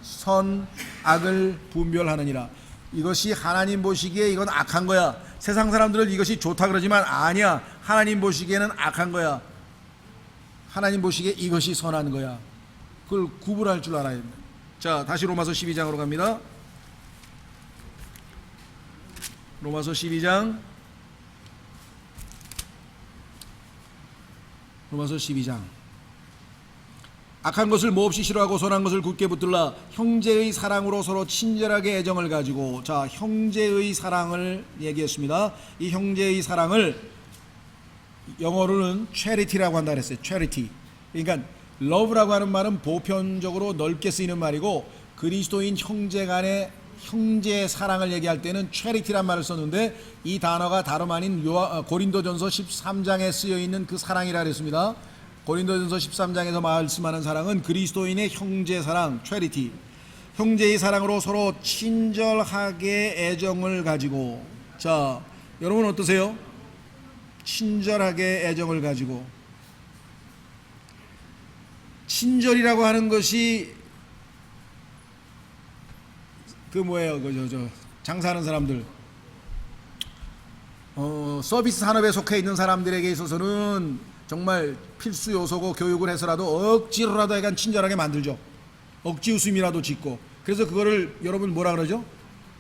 선, 악을 분별하느니라. 이것이 하나님 보시기에 이건 악한 거야. 세상 사람들은 이것이 좋다 그러지만 아니야. 하나님 보시기에는 악한 거야. 하나님 보시기에 이것이 선한 거야. 그걸 구분할 줄 알아야 됩니다. 자, 다시 로마서 12장으로 갑니다. 로마서 12장. 악한 것을 몹시 싫어하고 선한 것을 굳게 붙들라. 형제의 사랑으로 서로 친절하게 애정을 가지고. 자, 형제의 사랑을 얘기했습니다. 이 형제의 사랑을 영어로는 charity라고 한다 그랬어요. charity. 그러니까 love라고 하는 말은 보편적으로 넓게 쓰이는 말이고, 그리스도인 형제 간의 형제의 사랑을 얘기할 때는 charity란 말을 썼는데, 이 단어가 다름 아닌 고린도전서 13장에 쓰여 있는 그 사랑이라 그랬습니다. 고린도전서 13장에서 말씀하는 사랑은 그리스도인의 형제 사랑, charity. 형제의 사랑으로 서로 친절하게 애정을 가지고. 자, 여러분 어떠세요? 친절하게 애정을 가지고. 친절이라고 하는 것이 그 뭐예요, 저 장사하는 사람들, 서비스 산업에 속해 있는 사람들에게 있어서는 정말 필수 요소고, 교육을 해서라도 억지로라도 약간 친절하게 만들죠. 억지 웃음이라도 짓고. 그래서 그거를 여러분 뭐라 그러죠?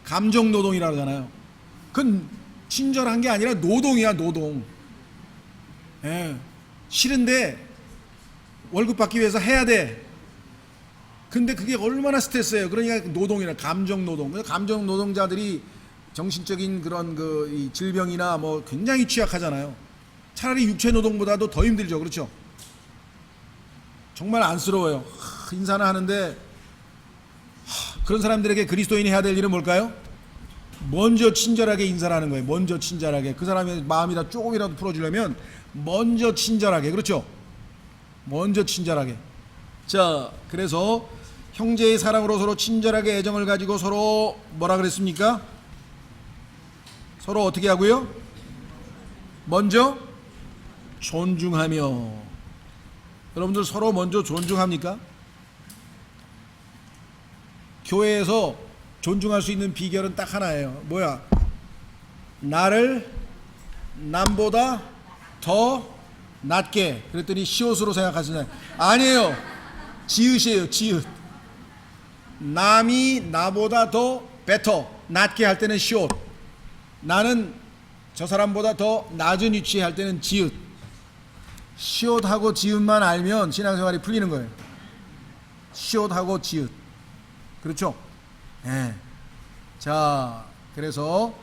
감정 노동이라 그러잖아요. 그건 친절한 게 아니라 노동이야, 노동. 예. 싫은데 월급 받기 위해서 해야 돼. 근데 그게 얼마나 스트레스예요. 그러니까 노동이라, 감정 노동. 그래서 감정 노동자들이 정신적인 그런 이 질병이나 뭐 굉장히 취약하잖아요. 차라리 육체 노동보다도 더 힘들죠. 그렇죠? 정말 안쓰러워요. 인사는 하는데 그런 사람들에게 그리스도인이 해야 될 일은 뭘까요? 먼저 친절하게 인사를 하는 거예요. 먼저 친절하게. 그 사람의 마음이라 조금이라도 풀어주려면 먼저 친절하게. 그렇죠? 먼저 친절하게. 자, 그래서 형제의 사랑으로 서로 친절하게 애정을 가지고 서로 뭐라 그랬습니까? 서로 어떻게 하고요? 먼저 존중하며. 여러분들 서로 먼저 존중합니까? 교회에서 존중할 수 있는 비결은 딱 하나예요. 뭐야? 나를 남보다 더 낮게, 그랬더니 시옷으로 생각하시나요? 아니에요. 지읒이에요. 지읒. 남이 나보다 더 better, 낮게 할 때는 시옷. 나는 저 사람보다 더 낮은 위치에 할 때는 지읒. 시옷하고 지읒만 알면 신앙생활이 풀리는 거예요. 시옷하고 지읒. 그렇죠? 예. 자, 그래서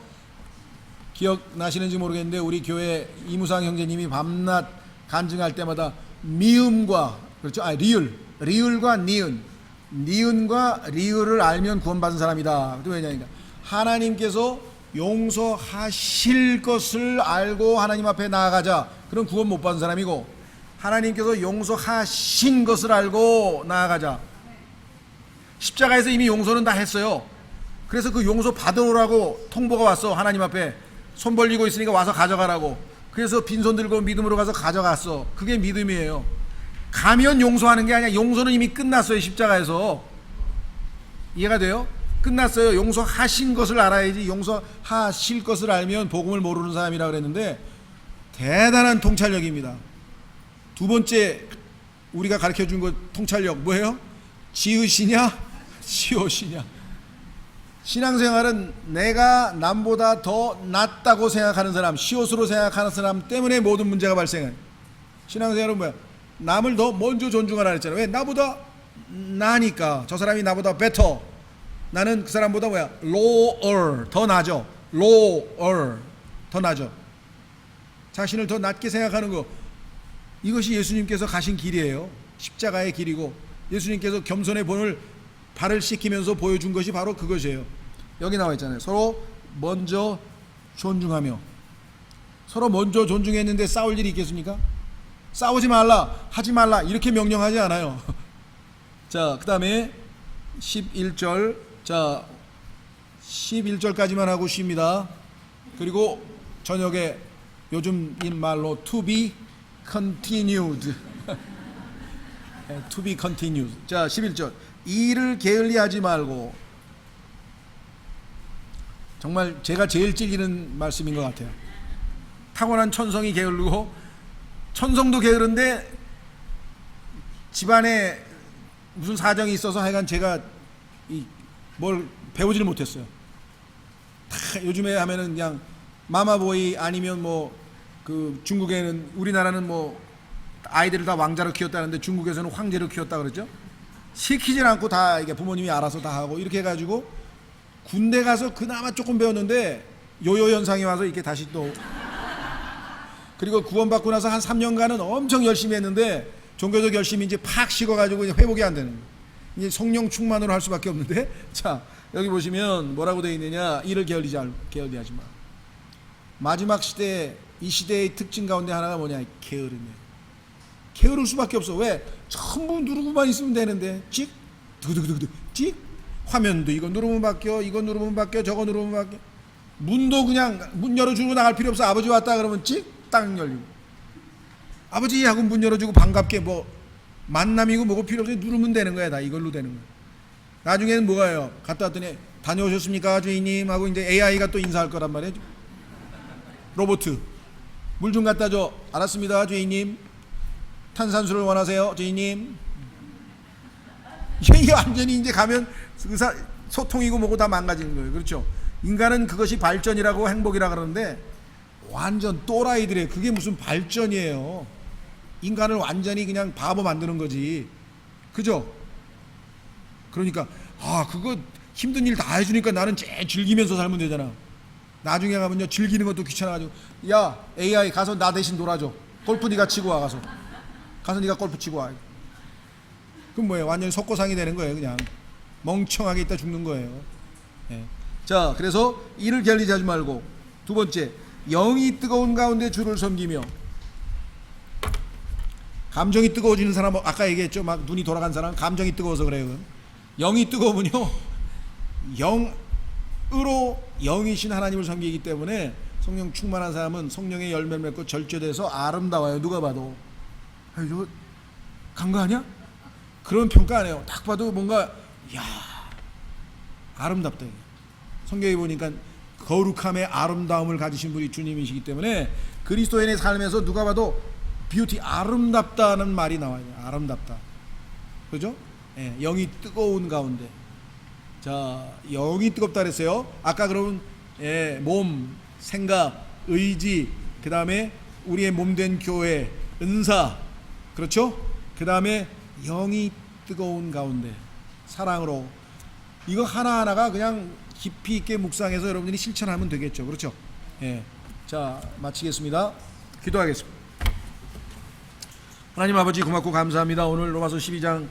기억나시는지 모르겠는데 우리 교회 이무상 형제님이 밤낮 간증할 때마다 미음과, 그렇죠? 리을과 니은과 리을을 알면 구원받은 사람이다. 왜냐니까 하나님께서 용서하실 것을 알고 하나님 앞에 나아가자. 그럼 구원 못 받은 사람이고, 하나님께서 용서하신 것을 알고 나아가자. 십자가에서 이미 용서는 다 했어요. 그래서 그 용서 받으라고 통보가 왔어. 하나님 앞에 손 벌리고 있으니까 와서 가져가라고. 그래서 빈손 들고 믿음으로 가서 가져갔어. 그게 믿음이에요. 가면 용서하는 게 아니야. 용서는 이미 끝났어요. 십자가에서. 이해가 돼요? 끝났어요. 용서하신 것을 알아야지. 용서하실 것을 알면 복음을 모르는 사람이라 그랬는데, 대단한 통찰력입니다. 두 번째 우리가 가르쳐준 것 통찰력 뭐예요? 지읒이냐 시옷이냐. 신앙생활은 내가 남보다 더 낫다고 생각하는 사람, 시옷으로 생각하는 사람 때문에 모든 문제가 발생해요. 신앙생활은 뭐야? 남을 더 먼저 존중하라 했잖아요. 왜? 나보다 나니까. 저 사람이 나보다 better. 나는 그 사람보다 뭐야? lower, 더 나죠. lower, 더 나죠. 자신을 더 낮게 생각하는 거, 이것이 예수님께서 가신 길이에요. 십자가의 길이고, 예수님께서 겸손의 본을 발을 씻기면서 보여준 것이 바로 그것이에요. 여기 나와 있잖아요. 서로 먼저 존중하며. 서로 먼저 존중했는데 싸울 일이 있겠습니까? 싸우지 말라, 하지 말라 이렇게 명령하지 않아요. 자, 그 다음에 11절. 자, 11절까지만 하고 쉽니다. 그리고 저녁에 요즘 말로 to be continued. to be continued. 자, 11절. 일을 게을리하지 말고. 정말 제가 제일 찔리는 말씀인 것 같아요. 타고난 천성이 게으르고, 천성도 게으른데 집안에 무슨 사정이 있어서 하여간 제가 뭘 배우지를 못했어요. 다 요즘에 하면은 그냥 마마보이 아니면 그 중국에는, 우리나라는 아이들을 다 왕자로 키웠다는데 중국에서는 황제로 키웠다 그러죠. 시키질 않고 다 이게 부모님이 알아서 다 하고 이렇게 해가지고 군대 가서 그나마 조금 배웠는데 요요 현상이 와서 이렇게 다시 또, 그리고 구원받고 나서 한 3년간은 엄청 열심히 했는데 종교적 열심히 이제 팍 식어가지고 이제 회복이 안 되는 거예요. 이제 성령 충만으로 할 수밖에 없는데, 자, 여기 보시면 뭐라고 되어 있느냐. 이를 게을리하지 마. 마지막 시대, 이 시대의 특징 가운데 하나가 뭐냐? 게으름이에요. 게으를 수밖에 없어. 왜? 전부 누르고만 있으면 되는데, 찍, 두두두두, 찍. 화면도 이거 누르면 바뀌어, 이거 누르면 바뀌어, 저거 누르면 바뀌어. 문도 그냥 문 열어주고 나갈 필요 없어. 아버지 왔다 그러면 찍, 딱 열리고. 아버지 하고 문 열어주고 반갑게 만남이고 뭐고 필요 없이 누르면 되는 거야. 다 이걸로 되는 거야. 나중에는 뭐가요? 갔다 왔더니 다녀오셨습니까 주인님 하고 이제 AI가 또 인사할 거란 말이에요. 로보트 물 좀 갖다 줘. 알았습니다 주인님. 탄산수를 원하세요 주인님. 이게 완전히 이제 가면 의사 소통이고 뭐고 다 망가지는 거예요. 그렇죠? 인간은 그것이 발전이라고 행복이라 그러는데 완전 또라이들이에요. 그게 무슨 발전이에요. 인간을 완전히 그냥 바보 만드는 거지. 그죠? 그러니까 그거 힘든 일 다 해주니까 나는 제일 즐기면서 살면 되잖아. 나중에 가면요 즐기는 것도 귀찮아가지고 야 AI 가서 나 대신 놀아줘. 골프 네가 치고 와. 가서 네가 골프 치고 와. 그럼 뭐예요? 완전히 속고상이 되는 거예요. 그냥 멍청하게 있다 죽는 거예요. 예. 자, 그래서 이를 게을리하지 말고 두 번째, 영이 뜨거운 가운데 주를 섬기며. 감정이 뜨거워지는 사람 아까 얘기했죠. 막 눈이 돌아간 사람 감정이 뜨거워서 그래요. 영이 뜨거우면요 영으로 영이신 하나님을 섬기기 때문에 성령 충만한 사람은 성령의 열매를 맺고 절제돼서 아름다워요. 누가 봐도 이거 간 거 아니야? 그런 평가 안 해요. 딱 봐도 뭔가 아름답다. 성경에 보니까 거룩함의 아름다움을 가지신 분이 주님이시기 때문에 그리스도인의 삶에서 누가 봐도 뷰티 아름답다는 말이 나와요. 아름답다. 그죠? 예, 영이 뜨거운 가운데. 자, 영이 뜨겁다 그랬어요. 아까 그러면 몸, 생각, 의지, 그 다음에 우리의 몸된 교회, 은사, 그렇죠? 그 다음에 영이 뜨거운 가운데 사랑으로. 이거 하나하나가 그냥 깊이 있게 묵상해서 여러분들이 실천하면 되겠죠. 그렇죠? 예. 자, 마치겠습니다. 기도하겠습니다. 하나님 아버지 고맙고 감사합니다. 오늘 로마서 12장